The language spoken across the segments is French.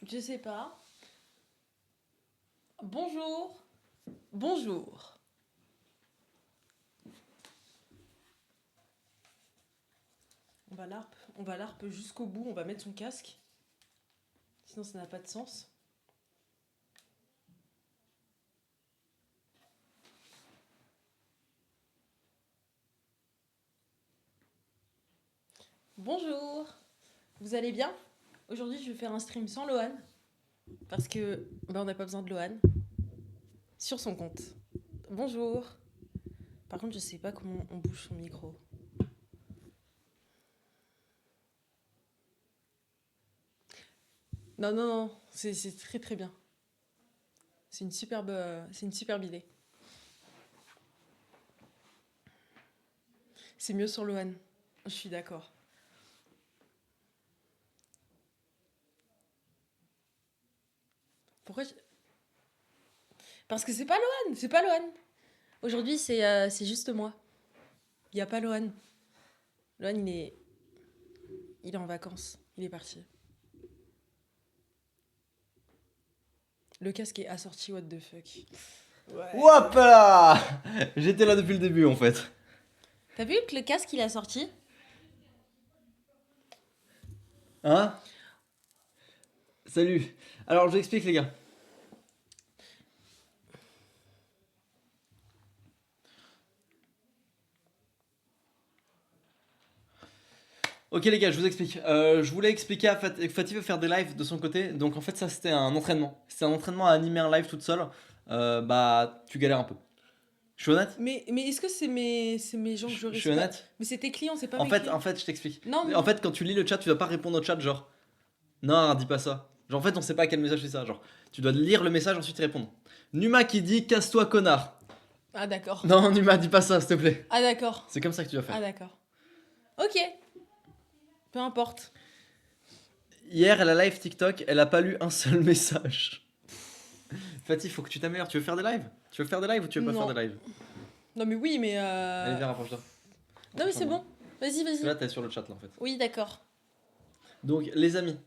Je sais pas. Bonjour. Bonjour. On va l'ARP jusqu'au bout, on va mettre son casque. Sinon ça n'a pas de sens. Bonjour. Vous allez bien? Aujourd'hui je vais faire un stream sans Lohan. Parce que on n'a pas besoin de Lohan. Sur son compte. Bonjour. Par contre je sais pas comment on bouge son micro. Non, c'est très très bien. C'est une superbe idée. C'est mieux sur Lohan. Je suis d'accord. Pourquoi Parce que c'est pas Lohan. Aujourd'hui c'est juste moi. Il y a pas Lohan. Lohan il est en vacances. Il est parti. Le casque est assorti, what the fuck. Ouais. Hop là. J'étais là depuis le début en fait. T'as vu que le casque il est assorti? Hein? Salut. Alors je vous explique les gars. Ok les gars, je vous explique. Je voulais expliquer à Fatih veut faire des lives de son côté. Donc en fait ça c'était un entraînement. C'était un entraînement à animer un live toute seule. Bah tu galères un peu. Je suis honnête? Mais est-ce que c'est mes gens que je Je suis respecte? honnête? Mais c'est tes clients, c'est pas En mes fait, clients. je t'explique. Non, mais... En fait, quand tu lis le chat, tu dois pas répondre au chat, genre. Non, dis pas ça. Genre, en fait, on sait pas quel message c'est ça. Genre, tu dois lire le message, ensuite y répondre. Numa qui dit casse-toi, connard. Ah d'accord. Non, Numa, dis pas ça, s'il te plaît. Ah d'accord. C'est comme ça que tu dois faire. Ah d'accord. Ok. Peu importe. Hier, elle a live TikTok, elle a pas lu un seul message. Fatih, faut que tu t'améliores. Tu veux faire des lives? Tu veux faire des lives ou tu veux pas Non. faire des lives? Non mais oui, mais... Allez, viens, rapproche-toi. Non mais c'est bon. Vas-y, Parce que là, vas-y. t'es sur le chat, là, en fait. Oui, d'accord. Donc, les amis.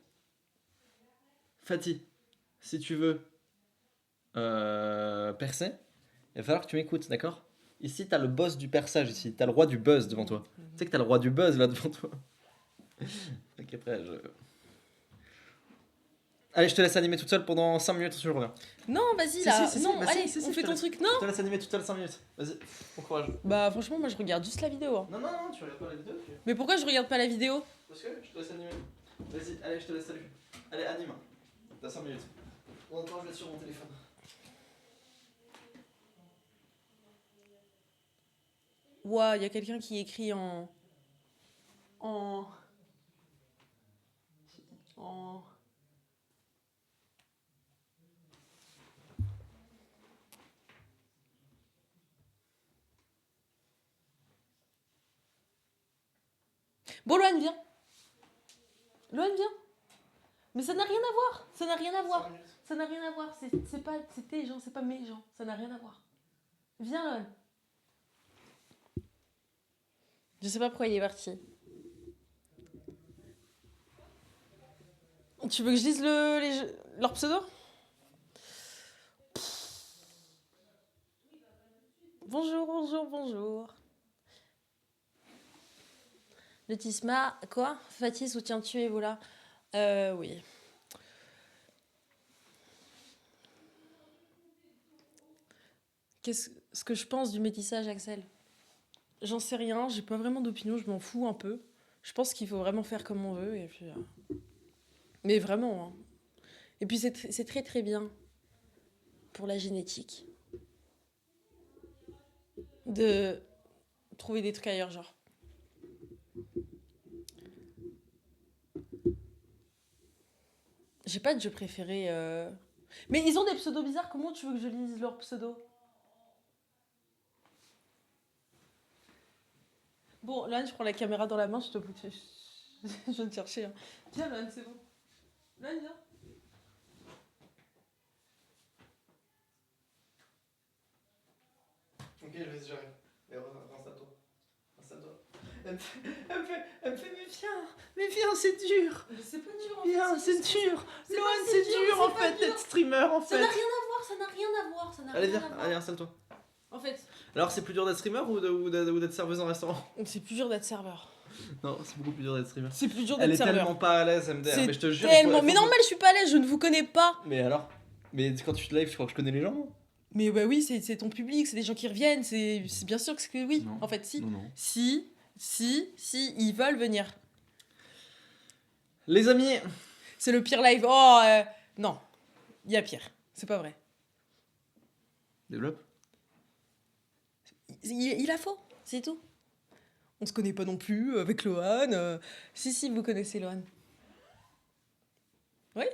Fatih, si tu veux percer, il va falloir que tu m'écoutes, d'accord? Ici, t'as le boss du perçage, ici. T'as le roi du buzz devant toi. Tu sais que t'as le roi du buzz là devant toi. Ok, après, Allez, je te laisse animer toute seule pendant 5 minutes, ensuite je reviens. Non, vas-y là. Non, bah allez, si, on je fait te ton laisse. truc. Je Non. te laisse animer toute seule 5 minutes. Vas-y, bon courage. Bah franchement, moi je regarde juste la vidéo. Hein. Non, tu regardes pas la vidéo, tu... Mais pourquoi je regarde pas la vidéo? Parce que je te laisse animer. Vas-y, allez, je te laisse salut. Allez, anime. T'as 5 minutes. Pendant temps, je vais être sur mon téléphone. Ouah, il y a quelqu'un qui écrit en... En... Bon, Loane, viens. Loane, viens. Mais ça n'a rien à voir. Ça n'a rien à voir. Ça n'a rien à voir. C'est pas... C'est tes gens, c'est pas mes gens. Ça n'a rien à voir. Viens, Loane. Je sais pas pourquoi il est parti. Tu veux que je lise leur pseudo? Bonjour. Le Tisma, quoi? Fatih, soutiens-tu Evola? Oui. Ce que je pense du métissage, Axel? J'en sais rien, j'ai pas vraiment d'opinion, je m'en fous un peu. Je pense qu'il faut vraiment faire comme on veut, et puis... Mais vraiment, hein. Et puis c'est très très bien pour la génétique de trouver des trucs ailleurs, genre. J'ai pas de jeu préféré. Mais ils ont des pseudos bizarres, comment tu veux que je lise leurs pseudos? Bon, Loane, je prends la caméra dans la main, je viens te chercher. Hein. Viens, Loane, c'est bon. Loane, viens. Ok, vas-y, j'arrive. Installe-toi. Elle me fait Elle me fait mais viens, c'est dur. Mais c'est pas dur en Viens, fait. c'est dur. c'est Loan, pas- c'est c'est dur, dur c'est en pas fait dur. d'être streamer en Ça fait. n'a rien à voir, ça n'a rien à voir, ça n'a Allez, rien viens, à voir. allez, installe-toi. En fait, Alors, c'est plus dur d'être streamer ou d'être serveuse en restaurant? c'est plus dur d'être serveur. Non, c'est beaucoup plus dur d'être streamer. C'est plus dur Elle d'être est serveur. tellement pas à l'aise, MDR. C'est Mais je te jure. tellement. Mais normal, je suis pas à l'aise, je ne vous connais pas. Mais alors? Mais quand tu te live, tu crois que je connais les gens, moi? Mais bah oui, c'est ton public, c'est des gens qui reviennent, c'est bien sûr que c'est oui. Non. En fait, si. Non. Si, ils veulent venir. Les amis, C'est le pire live. Oh, non. Il y a pire. C'est pas vrai. développe. Il a faux, c'est tout. On se connaît pas non plus avec Lohan. Si, vous connaissez Lohan. Oui.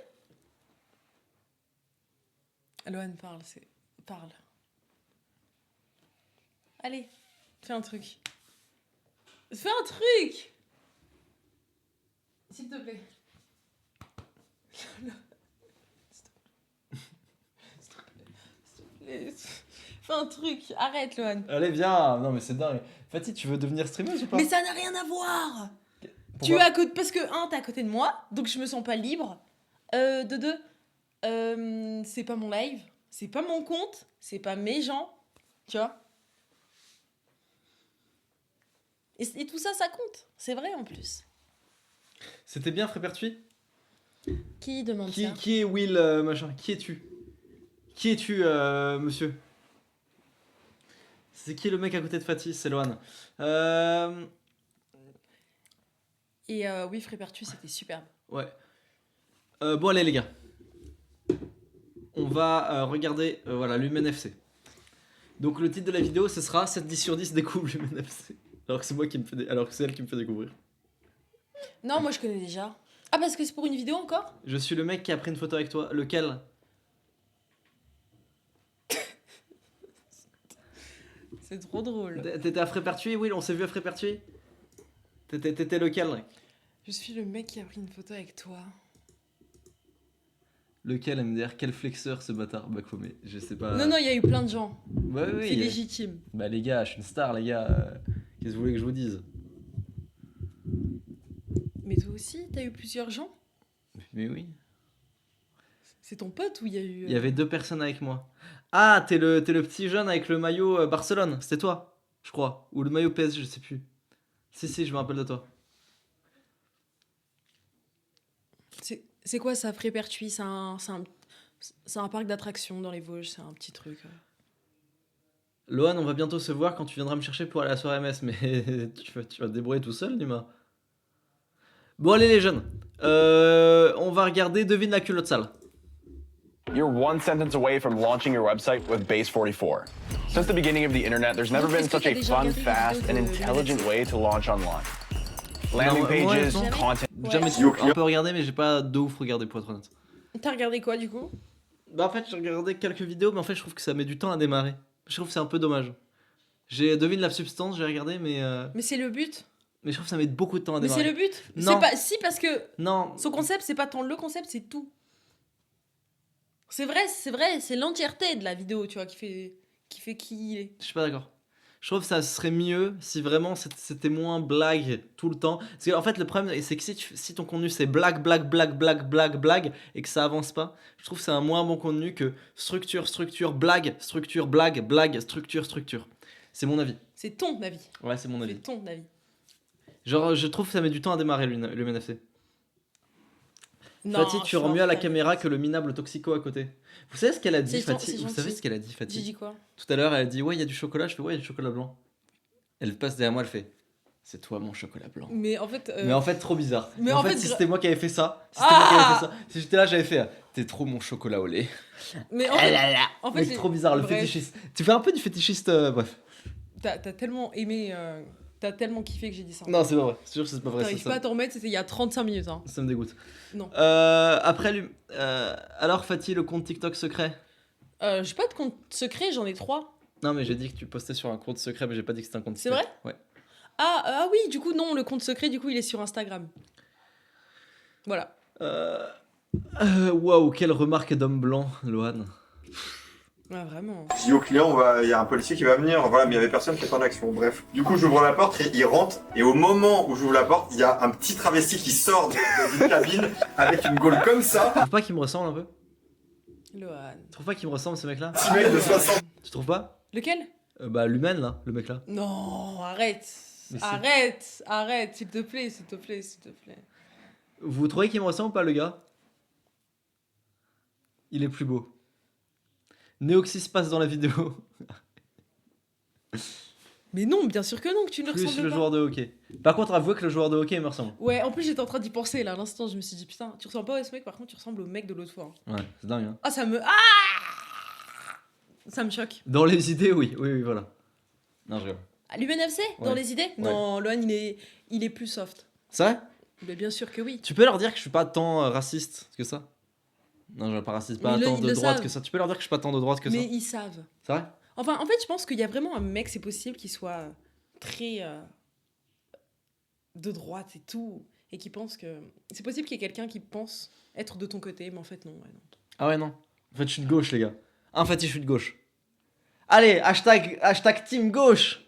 Lohan parle, parle. Allez, fais un truc. Fais un truc. S'il te plaît. Fais un truc. Arrête, Lohan. Allez, viens. Non, mais c'est dingue. Fatih, tu veux devenir streameuse ou pas? Mais ça n'a rien à voir. Pourquoi Tu es à côté parce que t'es à côté de moi, donc je me sens pas libre. De deux, c'est pas mon live, c'est pas mon compte, c'est pas mes gens, tu vois. Et tout ça, ça compte. C'est vrai en plus. C'était bien, Frépertuis? Qui demande ça? Qui est Will, machin? Qui es-tu? Qui es-tu, monsieur? C'est qui le mec à côté de Fatih? C'est Lohan. Et oui, Frépertu, c'était superbe. Ouais. Bon, allez, les gars. On va regarder voilà, l'Human FC. Donc, le titre de la vidéo, ce sera 7-10 sur 10 découvre l'Human FC. Alors que c'est moi qui me fait alors que c'est elle qui me fait découvrir. Non, moi je connais déjà. Ah, parce que c'est pour une vidéo encore? Je suis le mec qui a pris une photo avec toi. Lequel? C'est trop drôle. T'étais à Frépertuis? Oui, on s'est vu à Frépertuis. T'étais lequel? Je suis le mec qui a pris une photo avec toi. Lequel, MDR? Quel flexeur ce bâtard? Bacfomé, je sais pas. Non, il y a eu plein de gens. Ouais, oui. C'est légitime. Bah, les gars, je suis une star, les gars. Qu'est-ce que vous voulez que je vous dise? Mais toi aussi, t'as eu plusieurs gens? Mais oui. C'est ton pote ou il y a eu... Il y avait 2 personnes avec moi. Ah, t'es le petit jeune avec le maillot Barcelone, c'était toi, je crois. Ou le maillot PSG, je sais plus. Si, je me rappelle de toi. C'est quoi ça, Frépertuis? C'est un parc d'attractions dans les Vosges, c'est un petit truc. Lohan, on va bientôt se voir quand tu viendras me chercher pour aller à la soirée MS, mais tu vas te débrouiller tout seul, Numa. Bon, allez les jeunes, on va regarder Devine la culotte sale. You're one sentence away from launching your website with Base44. Since the beginning of the internet, there's never been such a fun, fast, and intelligent way to launch online. Landing pages, content. Jamais su, un peu regardé, mais j'ai pas de ouf regardé pour être honnête. T'as regardé quoi du coup? Bah en fait j'ai regardé quelques vidéos, mais en fait je trouve que ça met du temps à démarrer. Je trouve que c'est un peu dommage. J'ai Devine la substance, j'ai regardé, mais Mais c'est le but. je trouve que ça met beaucoup de temps à Mais démarrer. c'est le but. Non. C'est pas si parce que Non. son concept c'est pas tant le concept, c'est tout. C'est vrai, c'est l'entièreté de la vidéo, tu vois, qui fait qui il est. Je suis pas d'accord. Je trouve que ça serait mieux si vraiment c'était moins blague tout le temps. Parce qu'en fait, le problème, c'est que si ton contenu c'est blague, et que ça avance pas, je trouve que c'est un moins bon contenu que structure, blague, structure. C'est mon avis. C'est ton avis. Ouais, c'est mon avis. C'est ton avis. Genre, je trouve que ça met du temps à démarrer le MNFC. Non, Fatih, je tu suis rends mieux à la fan. caméra que le minable toxico à côté. Vous savez ce qu'elle a dit, C'est Fatih? gentil. Vous savez ce qu'elle a dit, J'ai Fatih? dit quoi? Tout à l'heure, elle a dit ouais, il y a du chocolat. Je fais ouais, il y a du chocolat blanc. Elle passe derrière moi, elle fait c'est toi mon chocolat blanc. Mais en fait. Mais en fait, trop bizarre. mais Mais en en fait, fait, si gra- c'était moi qui avais fait ça, si j'étais là, j'avais fait t'es trop mon chocolat au lait. Mais en fait, Mec, trop bizarre, le bref. fétichiste. Tu fais un peu du fétichiste, bref. T'as tellement aimé, t'as tellement kiffé que j'ai dit ça. Non, c'est pas vrai. C'est sûr que c'est pas vrai. T'arrives pas à t'en remettre, c'était il y a 35 minutes. Hein. Ça me dégoûte. Non. Après, alors Fatih, le compte TikTok secret. J'ai pas de compte secret, j'en ai 3. Non, mais j'ai dit que tu postais sur un compte secret, mais j'ai pas dit que c'était un compte C'est secret. vrai? Ouais. Ah oui, du coup, non, le compte secret, du coup, il est sur Instagram. Voilà. Waouh, quelle remarque d'homme blanc, Lohan. Ah, vraiment. Je dis au client, il y a un policier qui va venir, voilà, mais il y avait personne qui était en action, bref. Du coup, j'ouvre la porte et il rentre, et au moment où j'ouvre la porte, il y a un petit travesti qui sort d'une cabine avec une gaule comme ça. Tu trouves pas qu'il me ressemble un peu? Lohan. Tu trouves pas qu'il me ressemble ce mec là? Petit mec de 60. Tu trouves pas? Lequel? Bah l'humaine là, le mec là. Non, arrête. Mais si. Arrête, s'il te plaît. Vous trouvez qu'il me ressemble ou pas le gars? Il est plus beau. Néoxys passe dans la vidéo. Mais non, bien sûr que non, que tu ne Plus ressembles le pas. joueur de hockey. Par contre, avouez que le joueur de hockey me ressemble. Ouais, en plus j'étais en train d'y penser là, à l'instant, je me suis dit putain, tu ressembles pas à ce mec, par contre tu ressembles au mec de l'autre fois. Ouais, c'est dingue hein. Ah, ça me choque. Dans les idées, oui, voilà. Non, je rigole. L'UNFC, dans Ouais. les idées? Ouais. Non, Lohan, il est plus soft. C'est vrai? Mais bien sûr que oui. Tu peux leur dire que je suis pas tant raciste que ça? Non, je pas raciste, pas Mais tant ils de le droite savent. que ça. Tu peux leur dire que je suis pas tant de droite que Mais ça? ils savent. C'est vrai? Enfin, en fait, je pense qu'il y a vraiment un mec, c'est possible qu'il soit très de droite et tout, et qui pense que... C'est possible qu'il y ait quelqu'un qui pense être de ton côté, mais en fait, non. Ouais, non. Ah ouais, non. En fait, je suis de gauche, les gars. En fait, je suis de gauche. Allez, hashtag Team Gauche.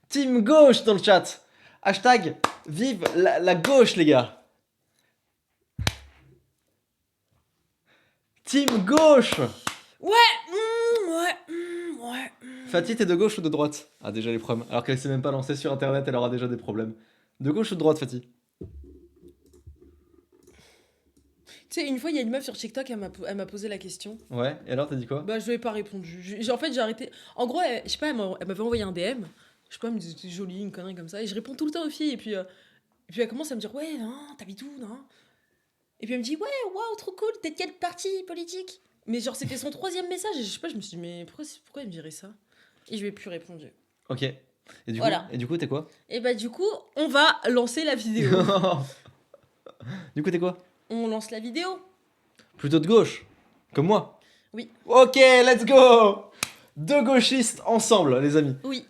Team Gauche dans le chat. Hashtag vive la gauche, les gars. Team Gauche. Ouais. Fatih, t'es de gauche ou de droite? Ah, déjà les problèmes. Alors qu'elle s'est même pas lancée sur internet, elle aura déjà des problèmes. De gauche ou de droite, Fatih? Tu sais, une fois, il y a une meuf sur TikTok, elle m'a posé la question. Ouais, et alors t'as dit quoi? Bah, je lui ai pas répondu. En fait, j'ai arrêté. En gros, je sais pas, elle m'avait envoyé un DM. Je sais pas, elle me disait c'était joli, une connerie comme ça. Et je réponds tout le temps aux filles. Et puis elle commence à me dire ouais, non, t'habites où, non? Et puis elle me dit ouais, waouh, trop cool, t'es de quel parti politique? Mais genre, c'était son 3e message. Et je sais pas, je me suis dit mais pourquoi elle me dirait ça? Et je lui ai plus répondu. Ok. Et du Voilà. coup, t'es quoi? Et bah, du coup, on va lancer la vidéo. Du coup, t'es quoi? On lance la vidéo. Plutôt de gauche. Comme moi. Oui. Ok, let's go. Deux gauchistes ensemble, les amis. Oui.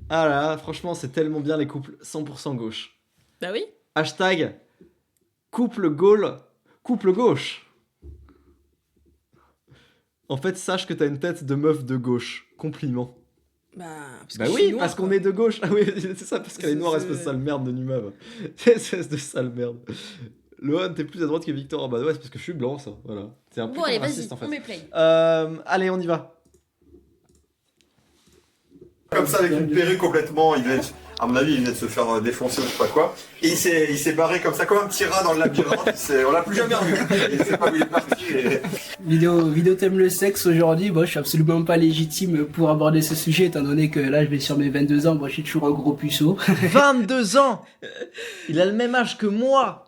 Ah là, là, franchement, c'est tellement bien les couples 100% gauche. Bah oui. Hashtag couple gauche. En fait, sache que t'as une tête de meuf de gauche. Compliment. Bah, parce que Bah je suis oui, noire, parce qu'on quoi. est de gauche. Ah oui, c'est ça, parce qu'elle est noire, espèce de sale merde de Numab. Espèce de sale merde. Lohan, t'es plus à droite que Victor. Bah ouais, c'est parce que je suis blanc, ça. Voilà. C'est un peu Bon, allez, vas-y, raciste en fait. on met play. Allez, on y va. Comme ça, avec une perruque complètement, il devait, à mon avis, il venait de se faire défoncer ou je sais pas quoi. Et il s'est barré comme ça, comme un petit rat dans le labyrinthe. On l'a plus jamais revu. Il sait pas où il est parti. Vidéo thème le sexe aujourd'hui, bon, je suis absolument pas légitime pour aborder ce sujet étant donné que là je vais sur mes 22 ans, bon, je suis toujours un gros puceau. 22 ans. Il a le même âge que moi.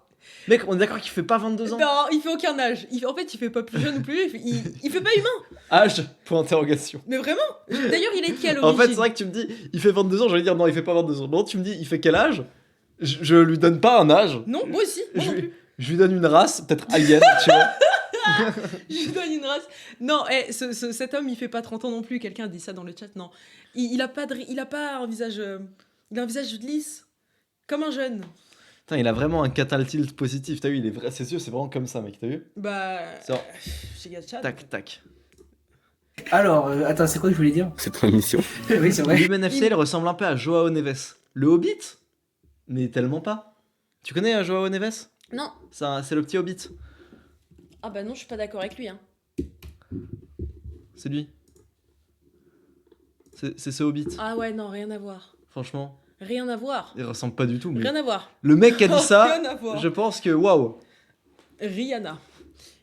Mec, on est d'accord qu'il fait pas 22 ans. Non, il fait aucun âge. En fait, il fait pas plus jeune ou plus vieux, il fait pas humain. Âge? Point d'interrogation. Mais vraiment. D'ailleurs, il est de quelle En origine? fait, c'est vrai que tu me dis, il fait 22 ans, j'allais dire non, il fait pas 22 ans. Non, tu me dis, il fait quel âge? Je lui donne pas un âge. Non, moi aussi. Moi non plus. Je lui donne une race, peut-être alien, tu vois. Je lui donne une race. Non, cet homme, il fait pas 30 ans non plus. Quelqu'un a dit ça dans le chat. Non. Il a pas un visage. Il a un visage lisse. Comme un jeune. Putain, il a vraiment un catal tilt positif, t'as vu, il est vrai, ses yeux, c'est vraiment comme ça, mec, t'as vu? Bah. C'est genre, Chez Gatchat. tac, tac. Alors, attends, c'est quoi que je voulais dire? C'est ton émission. Oui, c'est vrai. L'UMNFC, il ressemble un peu à Joao Neves. Le Hobbit? Mais tellement pas. Tu connais Joao Neves? Non. C'est le petit Hobbit. Ah bah non, je suis pas d'accord avec lui. Hein. C'est lui. C'est ce Hobbit. Ah ouais, non, rien à voir. Franchement, Rien à voir. il ressemble pas du tout. Mais... Rien à voir. Le mec qui a dit ça, Rien à voir. je pense que waouh. Rihanna.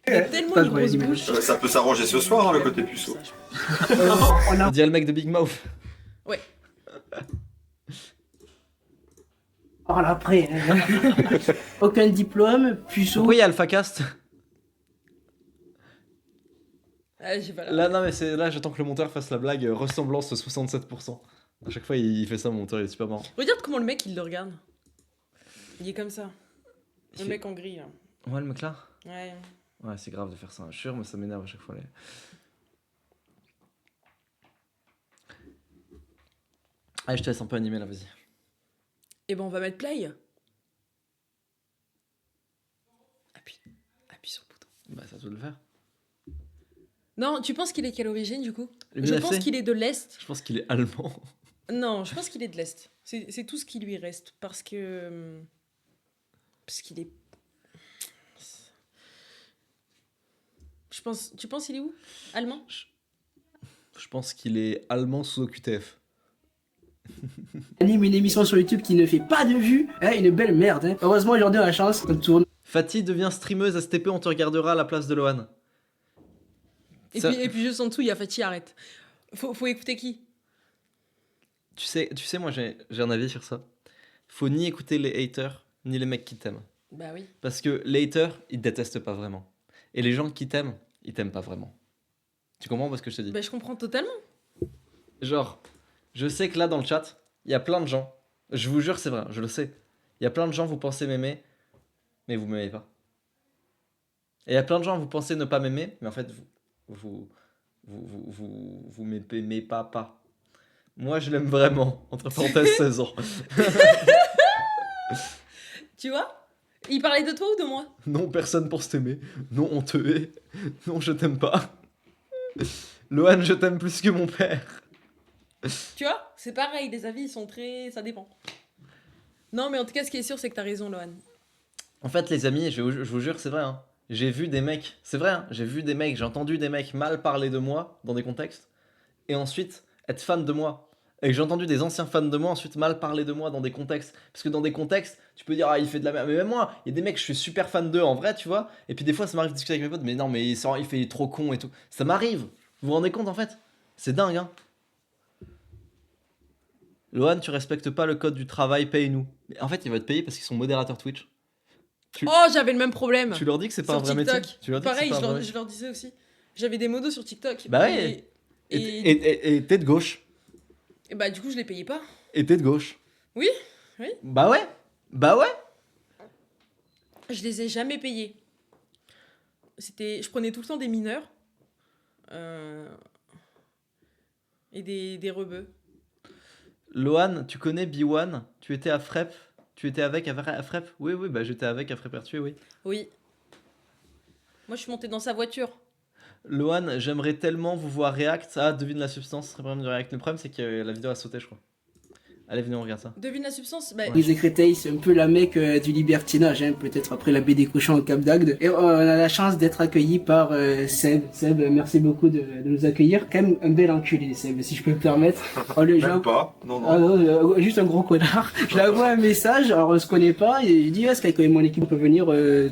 Il a tellement pas une de vraie grosse image. bouche. Ça peut s'arranger ce soir, hein, le côté puceau. On a On dirait le mec de Big Mouth. Ouais. parle après. Hein. Aucun diplôme, puceau. Pourquoi il y a AlphaCast? Ah, j'ai pas la... Là, non, mais c'est là, j'attends que le monteur fasse la blague ressemblance 67%. À chaque fois, il fait ça, mon monteur, il est super marrant. Regarde comment le mec, il le regarde. Il est comme ça. Il Le fait- mec en gris, là. Ouais, le mec là? Ouais. Ouais, c'est grave de faire ça. Je suis sûr, mais ça m'énerve à chaque fois. Allez, je te laisse un peu animer là, vas-y. Et ben, on va mettre play. Appuie sur le bouton. Bah, ça doit le faire. Non, tu penses qu'il est quelle origine du coup? Le Je menacé pense qu'il est de l'Est. Je pense qu'il est allemand. Non, je pense qu'il est de l'Est. C'est tout ce qui lui reste. Parce que. Parce qu'il est. Je pense. Tu penses qu'il est où? Allemand? Je pense qu'il est allemand sous OQTF. Anime une émission sur YouTube qui ne fait pas de vues, hein, une belle merde. Hein. Heureusement, aujourd'hui, on a la chance qu'on tourne. Fatih devient streameuse STP, on te regardera à la place de Lohan. Ça- Et puis juste en dessous, il y a Fatih, arrête. Faut écouter qui? Tu sais, moi j'ai un avis sur ça. Faut ni écouter les haters, ni les mecs qui t'aiment. Bah oui. Parce que les haters, ils te détestent pas vraiment. Et les gens qui t'aiment, ils t'aiment pas vraiment. Tu comprends ce que je te dis? Bah je comprends totalement. Genre, je sais que là dans le chat, il y a plein de gens. Je vous jure, c'est vrai, je le sais. Il y a plein de gens, vous pensez m'aimer, mais vous m'aimez pas. Et il y a plein de gens, vous pensez ne pas m'aimer, mais en fait, vous m'aimez pas. Moi, je l'aime vraiment. Entre parenthèses, 16 ans. Tu vois? Il parlait de toi ou de moi? Non, personne pense t'aimer. Non, on te hait. Non, je t'aime pas. Lohan, je t'aime plus que mon père. Tu vois? C'est pareil, les avis ils sont très. Ça dépend. Non, mais en tout cas, ce qui est sûr, c'est que t'as raison, Lohan. En fait, les amis, je vous jure, c'est vrai. Hein. J'ai vu des mecs, c'est vrai, hein, j'ai vu des mecs, j'ai entendu des mecs mal parler de moi dans des contextes, et ensuite être fan de moi. Et j'ai entendu des anciens fans de moi ensuite mal parler de moi dans des contextes. Parce que dans des contextes, tu peux dire, ah, il fait de la merde. Mais même moi, il y a des mecs, je suis super fan d'eux en vrai, tu vois. Et puis des fois, ça m'arrive de discuter avec mes potes, mais non, mais il fait trop con et tout. Ça m'arrive. Vous vous rendez compte en fait? C'est dingue, hein. Lohan, tu respectes pas le code du travail, paye-nous. Mais en fait, il va te payer parce qu'ils sont modérateurs Twitch. Oh, j'avais le même problème. Tu leur dis que c'est pas un Sur vrai TikTok. métier. Tu leur dis que Pareil, c'est pas un vrai je leur disais aussi. J'avais des modos sur TikTok. Bah ouais. Et t'es de gauche. Et bah, du coup, je les payais pas. Et t'es de gauche. Oui, oui. Bah ouais. Bah ouais. Je les ai jamais payés. Je prenais tout le temps des mineurs. Et des rebeux. Lohan, tu connais B1? Tu étais à Frep? Tu étais avec à Frep? Oui, bah j'étais avec à Frepertué, oui. Oui. Moi, je suis montée dans sa voiture. Lohan, j'aimerais tellement vous voir React. Ah, devine la substance, ce serait le problème du React. Le problème, c'est que la vidéo a sauté, je crois. Allez, venez, on regarde ça. Devine la substance. Bah, Les Créteil, c'est un peu la mec du libertinage, hein, peut-être après la baie des cochons au Cap d'Agde. Et on a la chance d'être accueillis par Seb. Seb, merci beaucoup de nous accueillir. Quand même un bel enculé, Seb, si je peux me permettre. Oh, le Même pas. Non, non. Ah non, juste un gros connard. Je lui envoie un message, alors on se connaît pas, et il dit est-ce qu'avec mon équipe on peut venir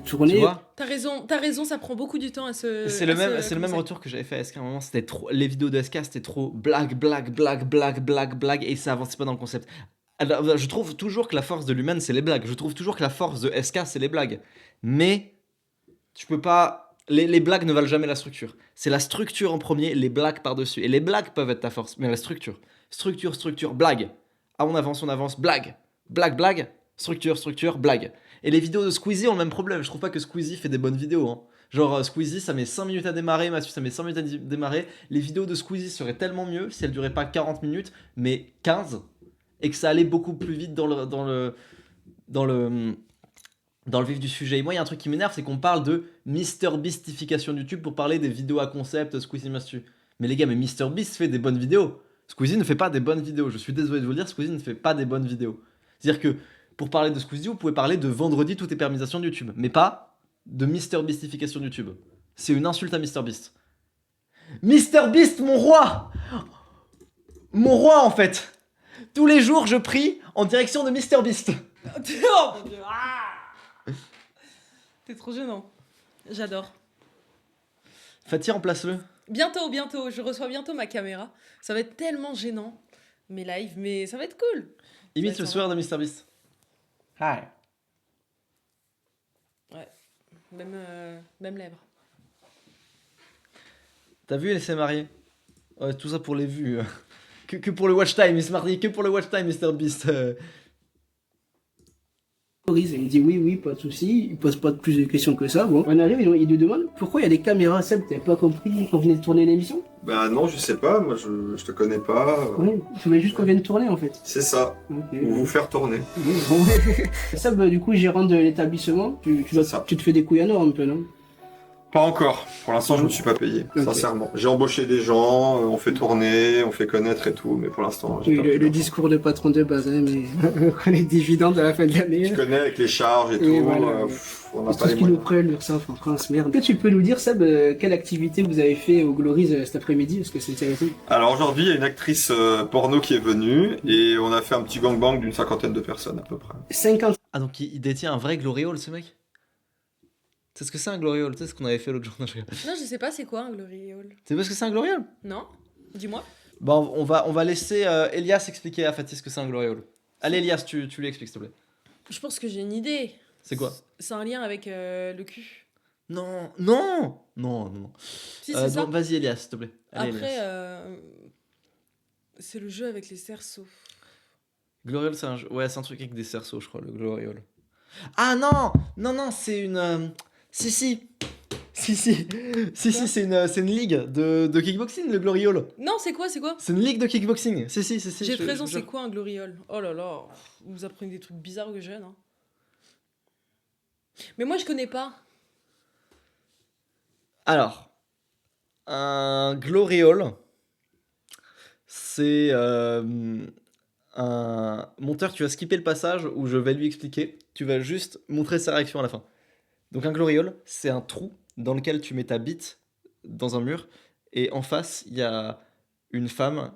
tourner. Tu vois? t'as raison, ça prend beaucoup du temps à se. C'est le à même, se c'est le même commencer. retour que j'avais fait à SK. À un moment, c'était trop. Les vidéos de SK, c'était trop blague, et ça avançait pas dans le concept. Alors, je trouve toujours que la force de l'humain, c'est les blagues. Je trouve toujours que la force de SK, c'est les blagues. Mais tu peux pas. Les blagues ne valent jamais la structure. C'est la structure en premier, les blagues par-dessus. Et les blagues peuvent être ta force, mais la structure. Structure, blague. Ah, on avance, blague. Blague, structure, blague. Et les vidéos de Squeezie ont le même problème. Je trouve pas que Squeezie fait des bonnes vidéos. Hein. Genre, Squeezie, ça met 5 minutes à démarrer. Mathieu, ça met 5 minutes à démarrer. Les vidéos de Squeezie seraient tellement mieux si elles duraient pas 40 minutes, mais 15. Et que ça allait beaucoup plus vite dans le vif du sujet. Et moi, il y a un truc qui m'énerve, c'est qu'on parle de MrBeastification de YouTube pour parler des vidéos à concept, Squeezie Mastu. Mais les gars, mais MrBeast fait des bonnes vidéos. Squeezie ne fait pas des bonnes vidéos. Je suis désolé de vous le dire, Squeezie ne fait pas des bonnes vidéos. C'est-à-dire que pour parler de Squeezie, vous pouvez parler de vendredi toutes les permissions de YouTube, mais pas de MrBeastification de YouTube. C'est une insulte à MrBeast. MrBeast, mon roi! Mon roi, en fait! Tous les jours, je prie en direction de MrBeast. Oh mon dieu. Ah T'es trop gênant. J'adore. Fatih, remplace-le. Bientôt. Je reçois bientôt ma caméra. Ça va être tellement gênant, mes lives, mais ça va être cool. Imite le Ça sourire de MrBeast. Hi. Ouais. Même lèvres. T'as vu, elle s'est mariée. Ouais, tout ça pour les vues. Que pour le watch time, il se marie que pour le watch time, MrBeast. Il me dit oui, pas de soucis, il pose pas plus de questions que ça. Bon, on arrive, il nous demande pourquoi il y a des caméras. Seb, t'avais pas compris qu'on venait de tourner l'émission? Bah non, je sais pas, moi je te connais pas. Oui, tu voulais juste qu'on vienne tourner en fait. C'est ça, Ok. ou vous faire tourner. Oui, bon. Seb, du coup, gérant de l'établissement, tu C'est ça. te fais des couilles en or un peu, non? Pas encore. Pour l'instant, je ne me suis pas payé, Ok. sincèrement. J'ai embauché des gens, on fait tourner, on fait connaître et tout, mais pour l'instant, j'ai Oui, pas pris le d'argent. discours de patron de base, hein, mais les dividendes à la fin de l'année. Tu connais avec les charges et tout, voilà, on n'a C'est pas tout les ce qui nous moyens. prenne, l'URSSAF en France, merde. Est-ce que tu peux nous dire, Seb, quelle activité vous avez fait au Glories cet après-midi? Parce que c'est intéressant. Alors aujourd'hui, il y a une actrice porno qui est venue et on a fait un petit gangbang d'une 50aine de personnes à peu près. 50. Ah, donc il détient un vrai gloriole, ce mec? C'est ce que c'est un gloriole? Tu sais ce qu'on avait fait l'autre jour? Non, je rigole. Non, je sais pas c'est quoi un glory hole. Tu sais pas ce que c'est un gloriole? Non? Dis-moi. Bon, on va laisser Elias expliquer à Fatih ce que c'est un gloriole. Allez, Elias, tu lui expliques, s'il te plaît. Je pense que j'ai une idée. C'est quoi? C'est un lien avec le cul. Non, non, non, non, non. Si, c'est ça. Donc, vas-y, Elias, s'il te plaît. Allez, Après, Elias. c'est le jeu avec les cerceaux. Gloriole, c'est un jeu. Ouais, c'est un truc avec des cerceaux, je crois, le gloriole. Ah non, non, non, c'est une. Si, si. Si, si. Si, si, c'est une ligue de kickboxing, le gloriole. Non, c'est quoi? C'est quoi? C'est une ligue de kickboxing. Si, si, si, si. J'ai je- raison, je- c'est quoi un glory hole? Oh là là, vous apprenez des trucs bizarres que jeunes. Hein. Mais moi, je connais pas. Alors, un gloriole, c'est un monteur, tu vas skipper le passage où je vais lui expliquer. Tu vas juste montrer sa réaction à la fin. Donc un gloriole, c'est un trou dans lequel tu mets ta bite dans un mur et en face, il y a une femme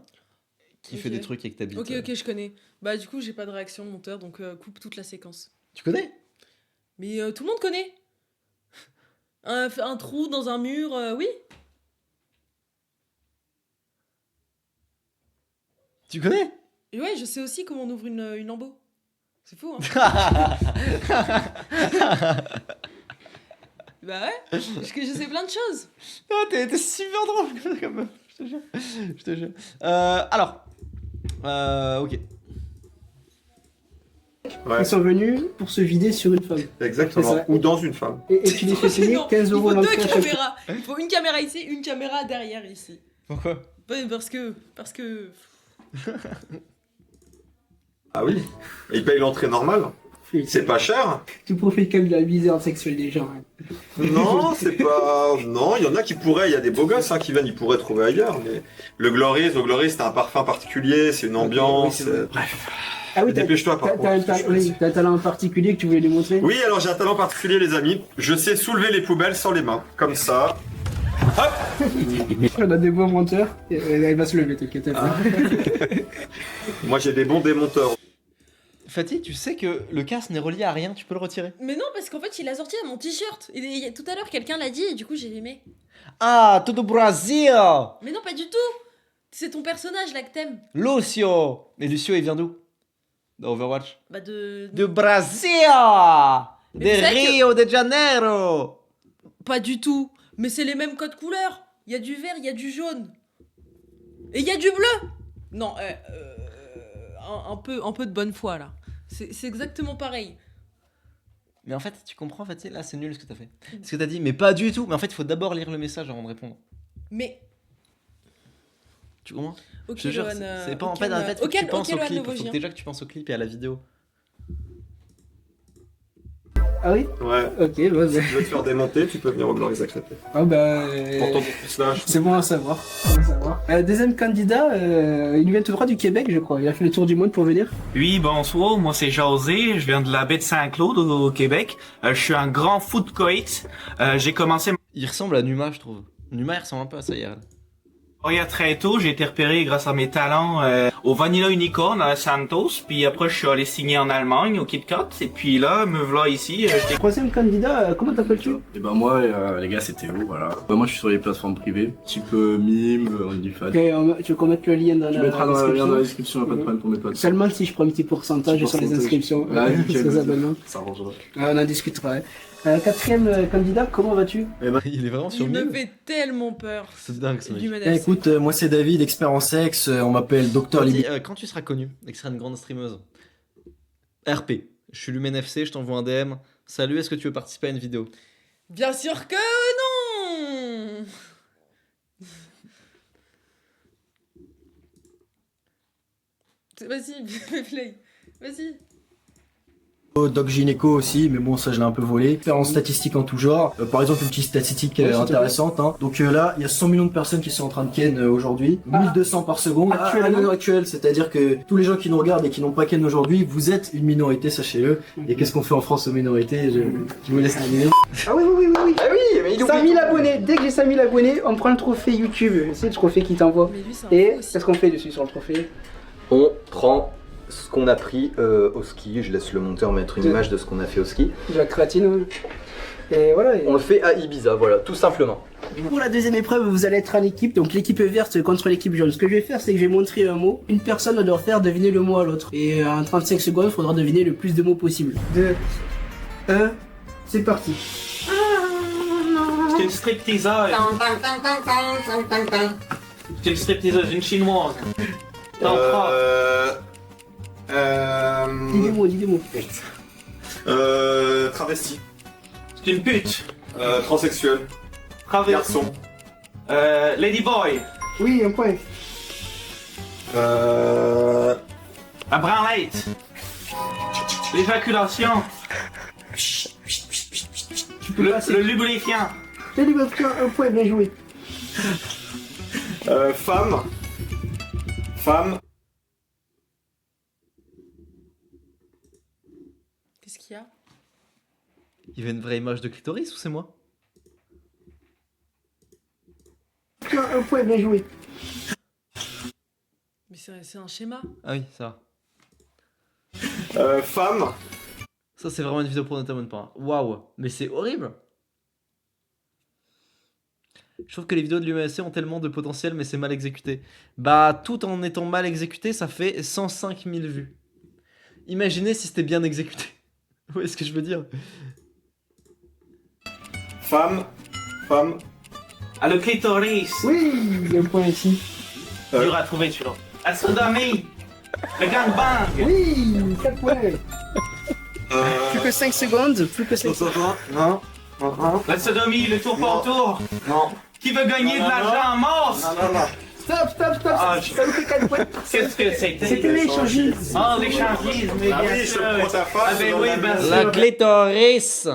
qui fait Ok. des trucs avec ta bite. Ok, ok, je connais. Bah, du coup, j'ai pas de réaction, monteur, donc coupe toute la séquence. Tu connais? Mais tout le monde connaît. Un trou dans un mur, oui. Tu connais? Et ouais, je sais aussi comment on ouvre une lambeau. C'est fou, hein. Bah ouais, parce que je sais plein de choses. Ah, t'es super drôle comme meuf, je te jure. Je te jure. Alors, ok. Ouais, Ils sont venus pour se vider sur une femme. C'est exactement. ça. Ou dans une femme. Et tu les fais payer Non, 15 il euros faut deux l'entrée à chaque fois. caméras. Il faut une caméra ici, une caméra derrière ici. Pourquoi? Ouais, parce que... Ah oui. Et ils payent l'entrée normale. C'est pas cher. Tu profites quand même de la misère sexuelle des gens. Hein. Non, c'est pas. Non, il y en a qui pourraient. Il y a des beaux gosses qui viennent, ils pourraient trouver ailleurs. Mais le Glory, c'est un parfum particulier, c'est une ambiance. oui, c'est vrai. Bref. Ah oui, Dépêche-toi par contre. t'as un talent particulier que tu voulais lui montrer? Oui, alors j'ai un talent particulier, les amis. Je sais soulever les poubelles sans les mains, comme ça. On a des bons monteurs. Elle va se lever, t'inquiète pas. Moi, j'ai des bons démonteurs. Fatih, tu sais que le casque n'est relié à rien, tu peux le retirer. Mais non, parce qu'en fait, il a sorti mon t-shirt. Et tout à l'heure, quelqu'un l'a dit et du coup, j'ai aimé. Ah, tout do Brasil! Mais non, pas du tout. C'est ton personnage là que t'aimes. Lucio! Mais Lucio, il vient d'où? D'Overwatch? Bah de... De Brasil! De Mais vous savez que- Rio de Janeiro! Pas du tout. Mais c'est les mêmes codes couleurs. Il y a du vert, il y a du jaune. Et il y a du bleu. Non, un peu de bonne foi là. C'est exactement pareil. Mais en fait, tu comprends, Fatih, là, c'est nul ce que t'as fait. Ce que t'as dit, mais pas du tout. Mais en fait, il faut d'abord lire le message avant de répondre. Mais... Tu comprends? Ok, Je te jure, Lohan, c'est pas en ok, fait, faut que tu penses au Lohan clip. Faut Novogien. déjà que tu penses au clip et à la vidéo. Ah oui? Ouais. Ok, bah, bah. Si tu veux te faire démonter, tu peux venir au Glory accepter. Ah bah. Pour ton plus lâche. C'est bon à savoir. C'est bon à savoir. Deuxième candidat, il vient tout droit du Québec, je crois. Il a fait le tour du monde pour venir. Oui, bonsoir, moi c'est José, je viens de la baie de Saint-Claude au Québec. Je suis un grand fou de coït. J'ai commencé Il ressemble à Numa, je trouve. Numa, il ressemble un peu à ça hier. ma carrière très tôt, j'ai été repéré grâce à mes talents au Vanilla Unicorn à Santos, puis après je suis allé signer en Allemagne au KitKat, et puis là, me voilà ici, j'étais Troisième candidat, comment t'appelles-tu? Et ben moi, les gars, c'est Théo, voilà. Moi, je suis sur les plateformes privées, type Mime, OnlyFans. Ok, tu veux qu'on mette le lien dans Tu la mettras dans le lien dans la description? description, pas de problème pour mes potes. Seulement si je prends un petit pourcentage Petit sur les pourcentage. inscriptions, Ah, sur nickel, les vas-y. abonnements. Ça arrangera. On en discutera. Ouais. Quatrième candidat, comment vas-tu? Il est vraiment sur Il me Mime. fait tellement peur. C'est dingue ce mec. Du Eh, écoute, moi c'est David, expert en sexe, on m'appelle Docteur Fatih, Libé. quand tu seras connu et que tu seras une grande streameuse, RP, je suis Lumen FC, je t'envoie un DM. Salut, est-ce que tu veux participer à une vidéo? Bien sûr que non. Vas-y, fais play. Vas-y. Doc gynéco aussi, mais bon ça je l'ai un peu volé. Faire en statistiques en tout genre. Par exemple une petite statistique intéressante. Hein. Donc là il y a 100 millions de personnes qui sont en train de ken aujourd'hui. 1200 par seconde. Actuel, c'est-à-dire que tous les gens qui nous regardent et qui n'ont pas ken aujourd'hui, vous êtes une minorité, sachez-le. Et qu'est-ce qu'on fait en France aux minorités? Je vous laisse terminer. Ah oui. Ah oui, mais il 5000 abonnés, dès que j'ai 5000 abonnés, on prend le trophée YouTube. C'est le trophée qui t'envoie. Mais lui, c'est un Et fou aussi. qu'est-ce qu'on fait dessus sur le trophée? On prend ce qu'on a pris au ski. Je laisse le monteur mettre une image de ce qu'on a fait au ski. De la créatine. Et voilà. On le fait à Ibiza, voilà, tout simplement. Pour la deuxième épreuve, vous allez être en équipe, donc l'équipe verte contre l'équipe jaune. Ce que je vais faire, c'est que je vais montrer un mot. Une personne doit faire deviner le mot à l'autre. Et en 35 secondes, il faudra deviner le plus de mots possible. 2, 1, c'est parti. C'est une stripteaseuse. C'est une stripteaseuse, une chinoise. T'en prends. Dis des mots. Travesti. C'est une pute. Transsexuel. Travesti. Garçon. Ladyboy. Oui, un point. La branlette. L'éjaculation. Le lubrifiant. J'ai dit un point, bien joué. Femme. Qu'est-ce qu'il y a? Il y avait une vraie image de clitoris ou c'est moi? Un point, bien joué. Mais c'est un schéma. Ah oui, ça va. Femme. Ça, c'est vraiment une vidéo pour Notamment pas. Waouh, mais c'est horrible. Je trouve que les vidéos de l'UMSC ont tellement de potentiel, mais c'est mal exécuté. Bah, tout en étant mal exécuté, ça fait 105 000 vues. Imaginez si c'était bien exécuté. Vous voyez ce que je veux dire? Femme. Ah, le clitoris. Oui, un point ici. Dur à trouver celui-là. La sodomie. Le gangbang. Oui, 4 points. Plus que 5 secondes, Non. La sodomie, le tour par tour. Non. Qui veut gagner de l'argent en masse? Non. Stop. Ah, Ça me fait 4 points. Qu'est-ce que c'était? C'était l'échangisme. Ah, l'échangisme, mais Ah bien oui, je sûr. prends ta face. Ah ben oui, bien sûr. La clitoris.